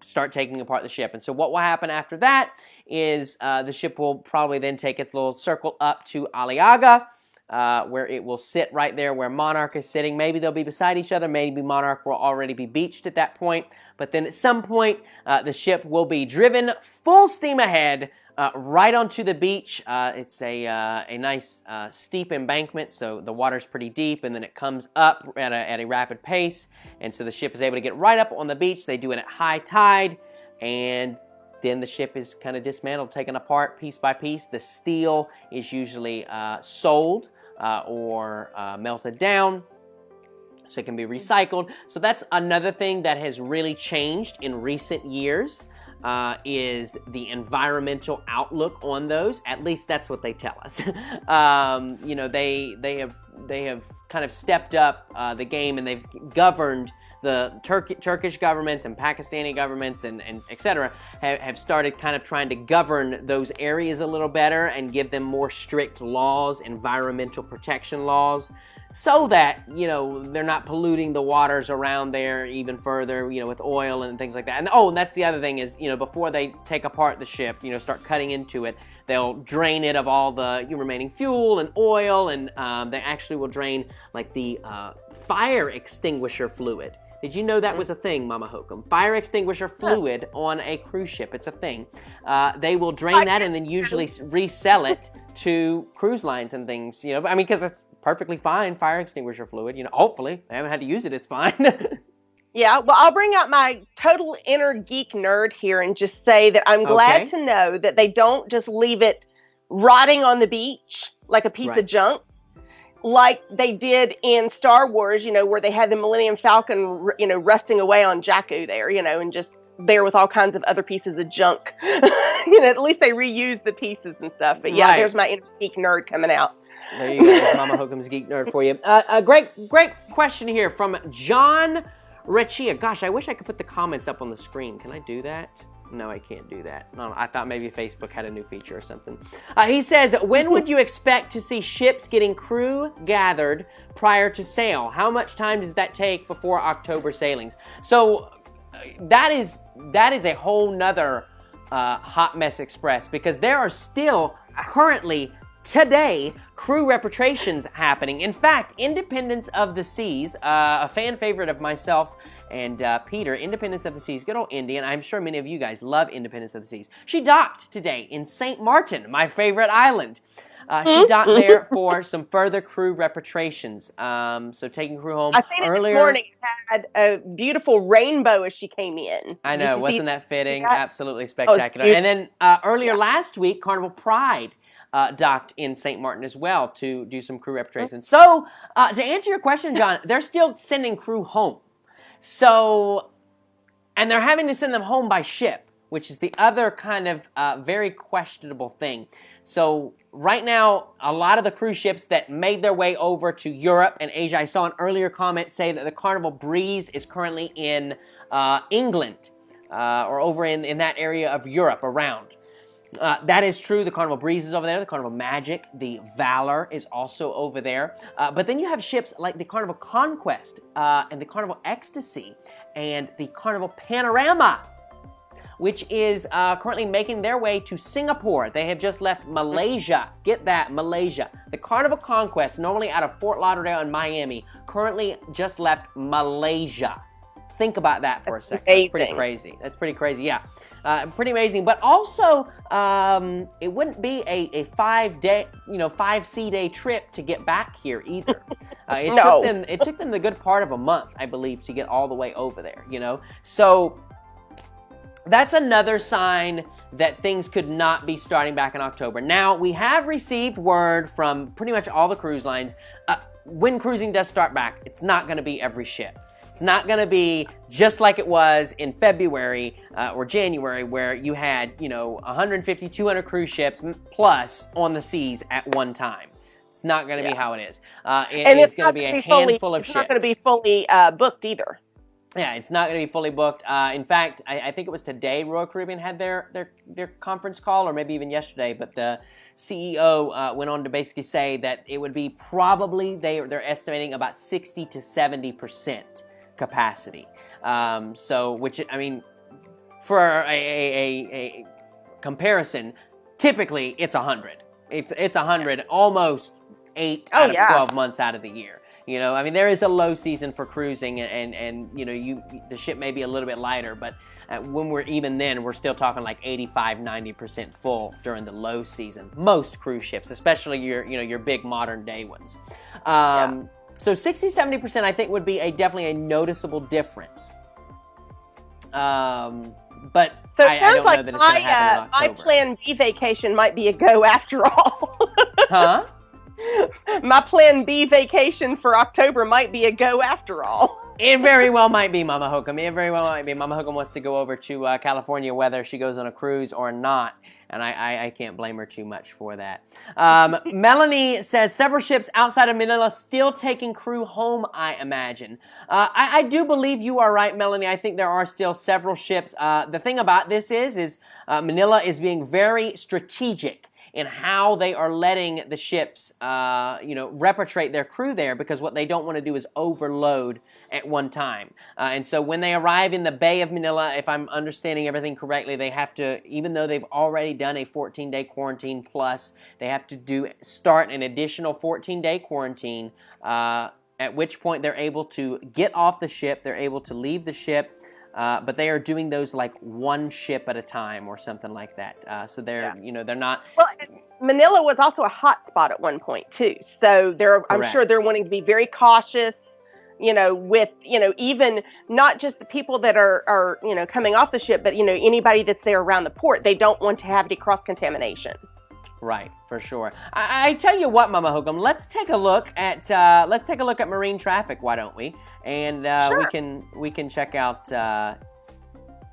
start taking apart the ship. And so what will happen after that is the ship will probably then take its little circle up to Aliaga. Where it will sit right there where Monarch is sitting. Maybe they'll be beside each other. Maybe Monarch will already be beached at that point. But then at some point, the ship will be driven full steam ahead right onto the beach. It's a nice steep embankment, so the water's pretty deep, and then it comes up at a rapid pace. And so the ship is able to get right up on the beach. They do it at high tide, and then the ship is kind of dismantled, taken apart piece by piece. The steel is usually sold or melted down, so it can be recycled. So that's another thing that has really changed in recent years, is the environmental outlook on those. At least that's what they tell us. They have kind of stepped up the game, and they've governed. The Turkish governments and Pakistani governments and et cetera have started kind of trying to govern those areas a little better and give them more strict laws, environmental protection laws, so that, they're not polluting the waters around there even further, with oil and things like that. And that's the other thing is, before they take apart the ship, start cutting into it, they'll drain it of all the remaining fuel and oil, and they actually will drain like the fire extinguisher fluid. Did you know that was a thing, Mama Hokum? Fire extinguisher fluid on a cruise ship. It's a thing. They will drain that and then usually resell it to cruise lines and things. Because it's perfectly fine, fire extinguisher fluid. Hopefully. They haven't had to use it. It's fine. Yeah, well, I'll bring out my total inner geek nerd here and just say that I'm glad to know that they don't just leave it rotting on the beach like a piece of junk. Like they did in Star Wars, where they had the Millennium Falcon, rusting away on Jakku there, and just there with all kinds of other pieces of junk. At least they reused the pieces and stuff. But yeah, there's my inner geek nerd coming out. There you go. There's Mama Hokum's geek nerd for you. A great question here from John Rechia. Gosh, I wish I could put the comments up on the screen. Can I do that? No, I can't do that. No, I thought maybe Facebook had a new feature or something. He says, when would you expect to see ships getting crew gathered prior to sail? How much time does that take before October sailings? So that is a whole nother hot mess express, because there are still currently today, crew repatriations happening. In fact, Independence of the Seas, a fan favorite of myself and Peter, Independence of the Seas, good old Indy, and I'm sure many of you guys love Independence of the Seas. She docked today in St. Martin, my favorite island. She docked there for some further crew repatriations. So taking crew home I seen it earlier. this morning. It had a beautiful rainbow as she came in. I know, wasn't that fitting? that? Absolutely spectacular. And then earlier last week, Carnival Pride docked in St. Martin as well to do some crew repatriations. So to answer your question, John, they're still sending crew home. So, and they're having to send them home by ship, which is the other kind of very questionable thing. So right now, a lot of the cruise ships that made their way over to Europe and Asia, I saw an earlier comment say that the Carnival Breeze is currently in England or over in that area of Europe around. That is true. The Carnival Breeze is over there. The Carnival Magic, the Valor is also over there. But then you have ships like the Carnival Conquest and the Carnival Ecstasy and the Carnival Panorama, which is currently making their way to Singapore. They have just left Malaysia. Get that, Malaysia. The Carnival Conquest, normally out of Fort Lauderdale and Miami, currently just left Malaysia. Think about that for a second. That's pretty crazy. That's pretty crazy, yeah. Pretty amazing. But also, it wouldn't be a 5-day, 5-sea-day trip to get back here either. It took them the good part of a month, I believe, to get all the way over there, So that's another sign that things could not be starting back in October. Now, we have received word from pretty much all the cruise lines. When cruising does start back, it's not going to be every ship. It's not going to be just like it was in February or January where you had, 150, 200 cruise ships plus on the seas at one time. It's not going to be how it is. It's going to be a handful of ships. It's not going to be fully booked either. Yeah, it's not going to be fully booked. In fact, I think it was today Royal Caribbean had their conference call, or maybe even yesterday, but the CEO went on to basically say that it would be probably, they're estimating about 60 to 70% capacity. Which, I mean, for a comparison, typically it's 100. It's 100 almost 8 out of 12 months out of the year. I mean, there is a low season for cruising, and the ship may be a little bit lighter, but when we're still talking like 85, 90% full during the low season. Most cruise ships, especially your big modern day ones. So 60, 70% I think would be definitely a noticeable difference. But so I don't know that it's going to happen in October. My Plan B vacation might be a go after all. Huh? My Plan B vacation for October might be a go after all. It very well might be, Mama Hokum. It very well might be. Mama Hokum wants to go over to California, whether she goes on a cruise or not. And I can't blame her too much for that. Melanie says, several ships outside of Manila still taking crew home, I imagine. I do believe you are right, Melanie. I think there are still several ships. The thing about this is Manila is being very strategic in how they are letting the ships, repatriate their crew there, because what they don't want to do is overload at one time. And so when they arrive in the Bay of Manila, if I'm understanding everything correctly, they have to, even though they've already done a 14-day quarantine plus, they have to start an additional 14-day quarantine, at which point they're able to get off the ship, they're able to leave the ship, but they are doing those like one ship at a time or something like that. So they're, they're not. Well, Manila was also a hot spot at one point too. So I'm sure they're wanting to be very cautious, with, even not just the people that are coming off the ship, but, anybody that's there around the port. They don't want to have any cross-contamination. Right, for sure. I tell you what, Mama Hokum, let's take a look at marine traffic. Why don't we? And sure. we can check out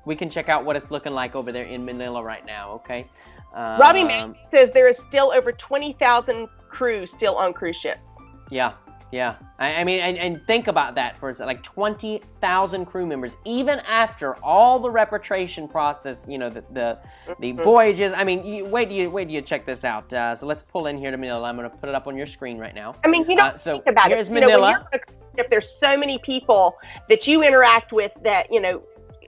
what it's looking like over there in Manila right now. Okay. Robbie Mann says there is still over 20,000 crews still on cruise ships. Yeah. Yeah, I mean, and think about that for a second, like 20,000 crew members, even after all the repatriation process, the voyages. I mean, wait till you check this out. So let's pull in here to Manila. I'm going to put it up on your screen right now. I mean, think about here's it. Manila. When you're on a cruise ship, there's so many people that you interact with that,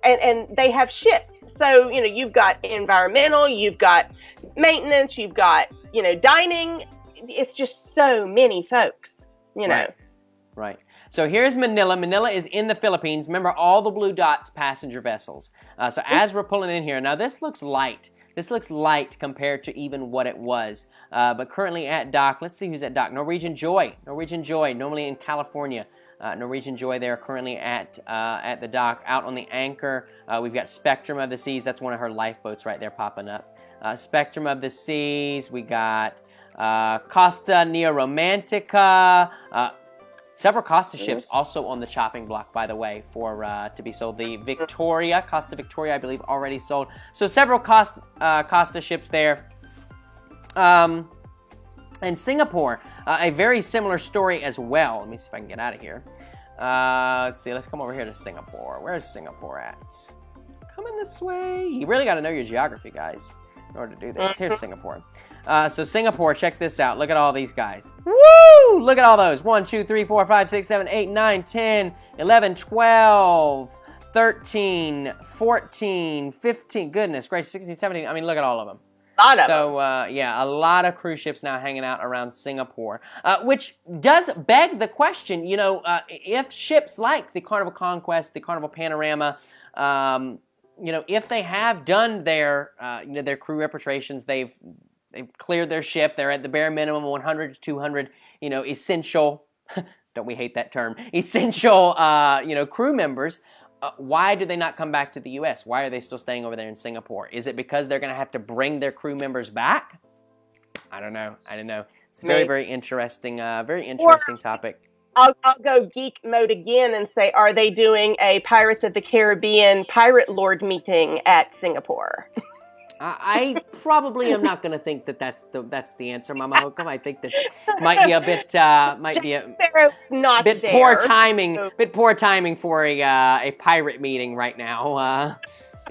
and they have ships. So, you've got environmental, you've got maintenance, you've got, dining. it's just so many folks, you know. Right. So here's Manila. Manila is in the Philippines. Remember, all the blue dots, passenger vessels. So as we're pulling in here, now this looks light. This looks light compared to even what it was. But currently at dock, let's see who's at dock. Norwegian Joy. Norwegian Joy, normally in California. Norwegian Joy, they're currently at the dock. Out on the anchor, we've got Spectrum of the Seas. That's one of her lifeboats right there popping up. Spectrum of the Seas. We got Costa Neo Romantica. Several Costa ships also on the chopping block, by the way, for to be sold. The Victoria, Costa Victoria, I believe, already sold. So several Costa ships there. And Singapore, a very similar story as well. Let me see if I can get out of here. Let's see. Let's come over here to Singapore. Where's Singapore at? Coming this way. You really got to know your geography, guys, in order to do this. Here's Singapore. So Singapore, check this out. Look at all these guys. Woo! Look at all those. 1, 2, 3, 4, 5, 6, 7, 8, 9, 10, 11, 12, 13, 14, 15. Goodness gracious, 16, 17. I mean, look at all of them. Yeah, a lot of cruise ships now hanging out around Singapore, which does beg the question, you know, if ships like the Carnival Conquest, the Carnival Panorama, you know, if they have done their, you know, their crew repatriations, they've cleared their ship, they're at the bare minimum 100 to 200, you know, essential, don't we hate that term, essential, you know, crew members. Why do they not come back to the U.S.? Why are they still staying over there in Singapore? Is it because they're going to have to bring their crew members back? I don't know. It's very, very interesting topic. I'll go geek mode again and say, are they doing a Pirates of the Caribbean Pirate Lord meeting at Singapore? I probably am not going to think that that's the answer, Mama Hokum. I think that might be a bit poor timing for a pirate meeting right now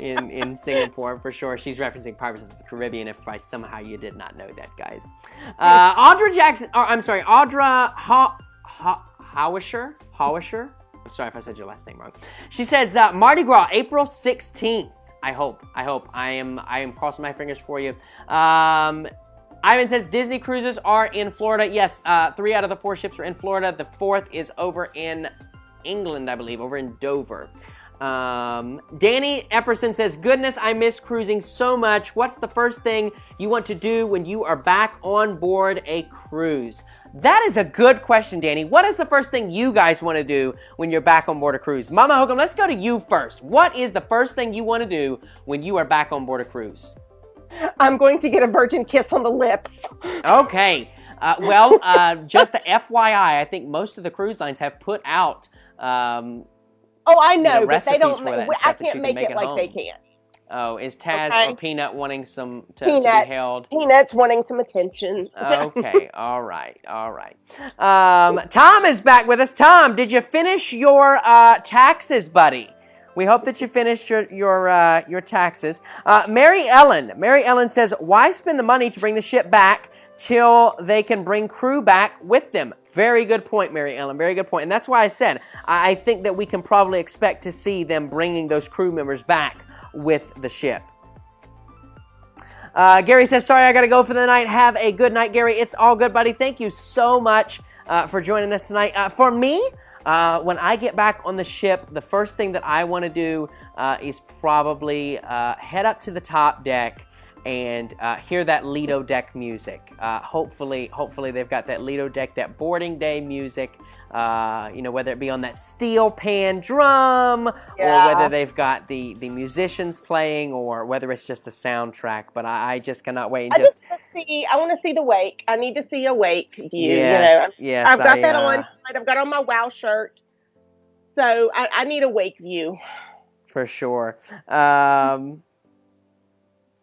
in Singapore for sure. She's referencing Pirates of the Caribbean. If somehow you did not know that, guys. Audra Howisher. I'm sorry if I said your last name wrong. She says Mardi Gras, April 16th. I hope. I am crossing my fingers for you. Ivan says Disney cruises are in Florida. Yes, 3 out of the 4 ships are in Florida. The 4th is over in England, I believe, over in Dover. Danny Epperson says, goodness, I miss cruising so much. What's the first thing you want to do when you are back on board a cruise? That is a good question, Danny. What is the first thing you guys want to do when you're back on board a cruise? Mama Hokum, let's go to you first. What is the first thing you want to do when you are back on board a cruise? I'm going to get a virgin kiss on the lips. Okay. Well, just a FYI, I think most of the cruise lines have put out oh, I know, but they don't. I can't make it like they can. Oh, is Taz or Peanut wanting to be held? Peanut's wanting some attention. Okay, all right. Tom is back with us. Tom, did you finish your taxes, buddy? We hope that you finished your taxes. Mary Ellen says, why spend the money to bring the ship back till they can bring crew back with them? Very good point, Mary Ellen. Very good point. And that's why I said I think that we can probably expect to see them bringing those crew members back with the ship. Gary says, sorry, I got to go for the night. Have a good night, Gary. It's all good, buddy. Thank you so much for joining us tonight. For me, when I get back on the ship, the first thing that I want to do is probably head up to the top deck and hear that Lido deck music. Hopefully they've got that Lido deck, that boarding day music, you know, whether it be on that steel pan drum, or whether they've got the musicians playing, or whether it's just a soundtrack. But I just cannot wait. And I want to see the wake. I need to see a wake view. Yes, you know? Yes. I've got that on. I've got on my WOW shirt. So I need a wake view. For sure.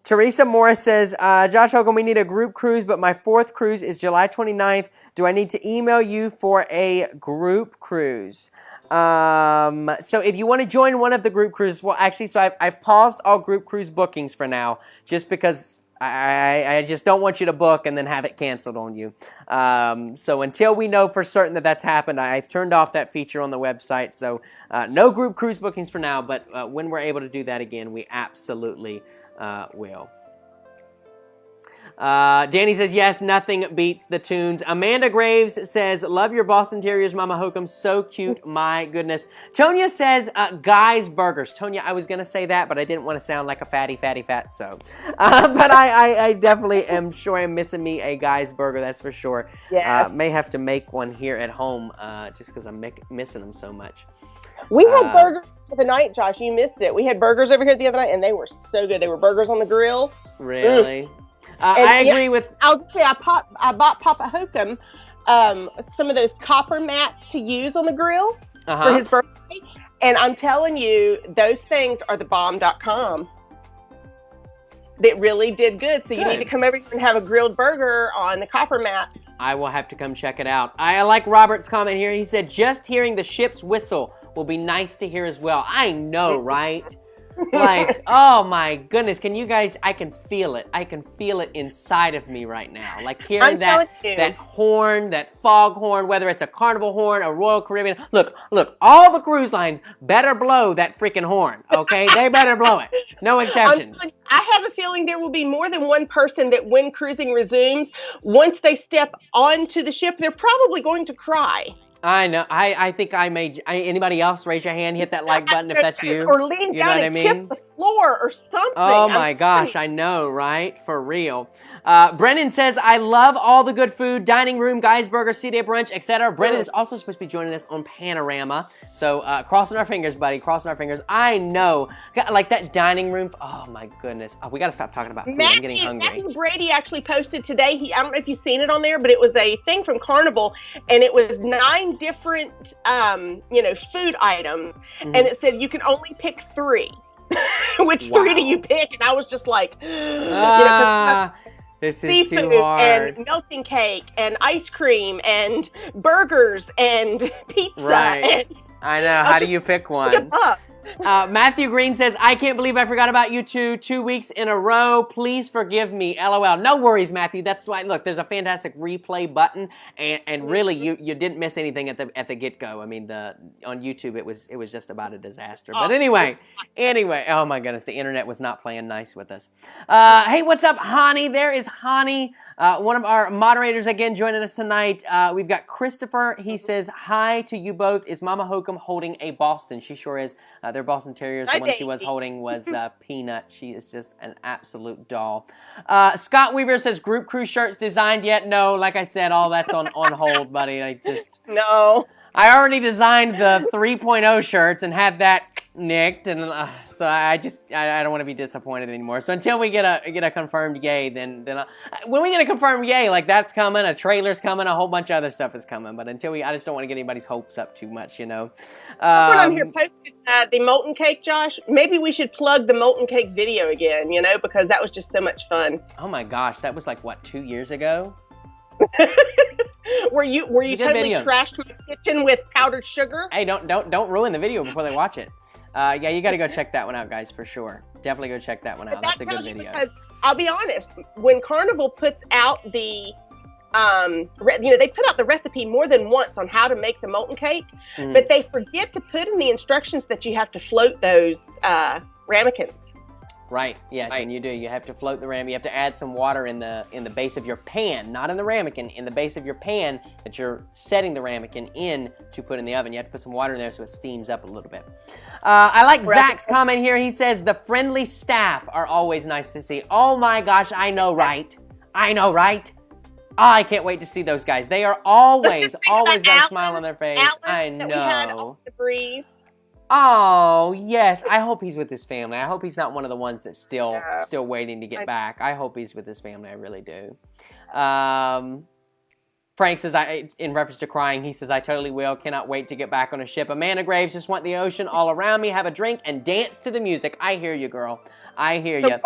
Teresa Morris says, Josh Hokum, we need a group cruise, but my 4th cruise is July 29th. Do I need to email you for a group cruise? So if you want to join one of the group cruises, well, actually, so I've paused all group cruise bookings for now, just because I just don't want you to book and then have it canceled on you. So until we know for certain that that's happened, I've turned off that feature on the website. So no group cruise bookings for now, but when we're able to do that again, we absolutely will. Danny says, yes, nothing beats the tunes. Amanda Graves says, love your Boston Terriers, Mama Hokum. So cute, my goodness. Tonya says, Guy's Burgers. Tonya, I was going to say that, but I didn't want to sound like a fatty fatso. But I definitely am sure I'm missing me a Guy's Burger, that's for sure. Yeah. May have to make one here at home just because I'm missing them so much. We had burgers the night, Josh. You missed it. We had burgers over here the other night, and they were so good. They were burgers on the grill. Really? I agree with... I was going to say, I bought Papa Hokum some of those copper mats to use on the grill for his birthday. And I'm telling you, those things are the bomb.com. That really did good. So you need to come over here and have a grilled burger on the copper mat. I will have to come check it out. I like Robert's comment here. He said, just hearing the ship's whistle will be nice to hear as well. I know, right? Like, oh my goodness, can you guys, I can feel it. I can feel it inside of me right now. Like hearing that horn, that fog horn, whether it's a Carnival horn, a Royal Caribbean. Look, all the cruise lines better blow that freaking horn, okay? They better blow it. No exceptions. I have a feeling there will be more than one person that when cruising resumes, once they step onto the ship, they're probably going to cry. I know. I think I made. Anybody else raise your hand, hit that like button if that's you. Or lean down and kiss the floor or something. Oh my gosh, I know, right? For real. Brennan says, I love all the good food, dining room, Guy's Burger, C-Day brunch, etc. Brennan is also supposed to be joining us on Panorama. So crossing our fingers, buddy, crossing our fingers. I know. Like that dining room. Oh my goodness. Oh, we got to stop talking about food. I'm getting hungry. Matthew Brady actually posted today. I don't know if you've seen it on there, but it was a thing from Carnival, and it was 9 different, food items, and it said you can only pick 3. Which 3 do you pick? And I was just like, this is too hard. And melting cake, and ice cream, and burgers, and pizza. Right. I know. How do you pick one? Matthew Green says, I can't believe I forgot about you 2 weeks in a row. Please forgive me. LOL. No worries, Matthew. That's why, look, there's a fantastic replay button, and really, you didn't miss anything at the get-go. I mean, on YouTube, it was just about a disaster. But anyway, oh my goodness, the internet was not playing nice with us. Hey, what's up, Hani? There is Hani. One of our moderators again joining us tonight. We've got Christopher. He says, hi to you both. Is Mama Hokum holding a Boston? She sure is. They're Boston Terriers. The one she was holding was Peanut. She is just an absolute doll. Scott Weaver says, group cruise shirts designed yet? No, like I said, all that's on hold, buddy. No. I already designed the 3.0 shirts and had that nicked, and so I don't want to be disappointed anymore. So until we get a confirmed yay, then when we get a confirmed yay, like that's coming, a trailer's coming, a whole bunch of other stuff is coming. But until I just don't want to get anybody's hopes up too much, you know. When I'm here posting the molten cake, Josh, maybe we should plug the molten cake video again, because that was just so much fun. Oh my gosh, that was like what, 2 years ago? Were you totally trashed my kitchen with powdered sugar? Hey, don't ruin the video before they watch it. Yeah, you got to go check that one out, guys, for sure. Definitely go check that one out. That's a good video. Because I'll be honest, when Carnival puts out the, they put out the recipe more than once on how to make the molten cake, but they forget to put in the instructions that you have to float those ramekins. Right. Yes, and you do. You have to float the ramekin. You have to add some water in the base of your pan, not in the ramekin, in the base of your pan that you're setting the ramekin in to put in the oven. You have to put some water in there so it steams up a little bit. I like Zach's comment here. He says, the friendly staff are always nice to see. Oh my gosh, I know, right? I know, right? Oh, I can't wait to see those guys. They are always got a smile on their face. I know. Oh, yes. I hope he's with his family. I hope he's not one of the ones that's still waiting to get back. I hope he's with his family. I really do. Frank says, in reference to crying, he says, I totally will. Cannot wait to get back on a ship. Amanda Graves, just want the ocean all around me, have a drink, and dance to the music. I hear you, girl. I hear you.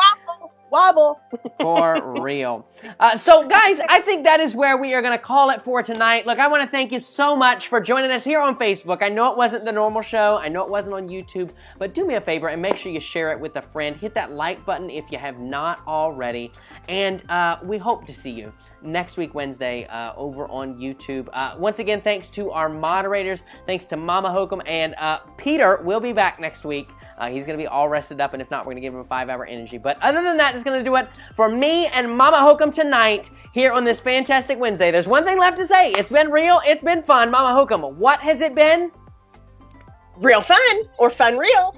Wobble. For real. So, guys, I think that is where we are going to call it for tonight. Look, I want to thank you so much for joining us here on Facebook. I know it wasn't the normal show. I know it wasn't on YouTube. But do me a favor and make sure you share it with a friend. Hit that like button if you have not already. And we hope to see you next week, Wednesday, over on YouTube. Once again, thanks to our moderators. Thanks to Mama Hokum. And Peter will be back next week. He's going to be all rested up, and if not, we're going to give him a 5-hour energy. But other than that, it's going to do it for me and Mama Hokum tonight here on this fantastic Wednesday. There's one thing left to say. It's been real. It's been fun. Mama Hokum, what has it been? Real fun, or fun real.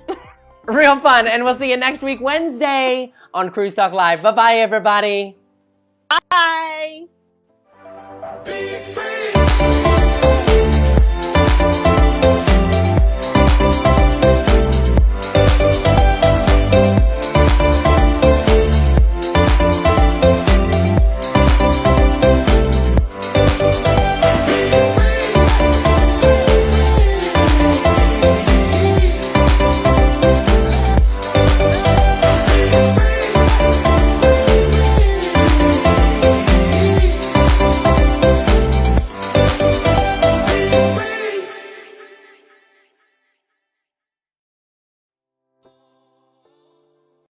Real fun, and we'll see you next week, Wednesday, on Cruise Talk Live. Bye-bye, everybody. Bye. Be free.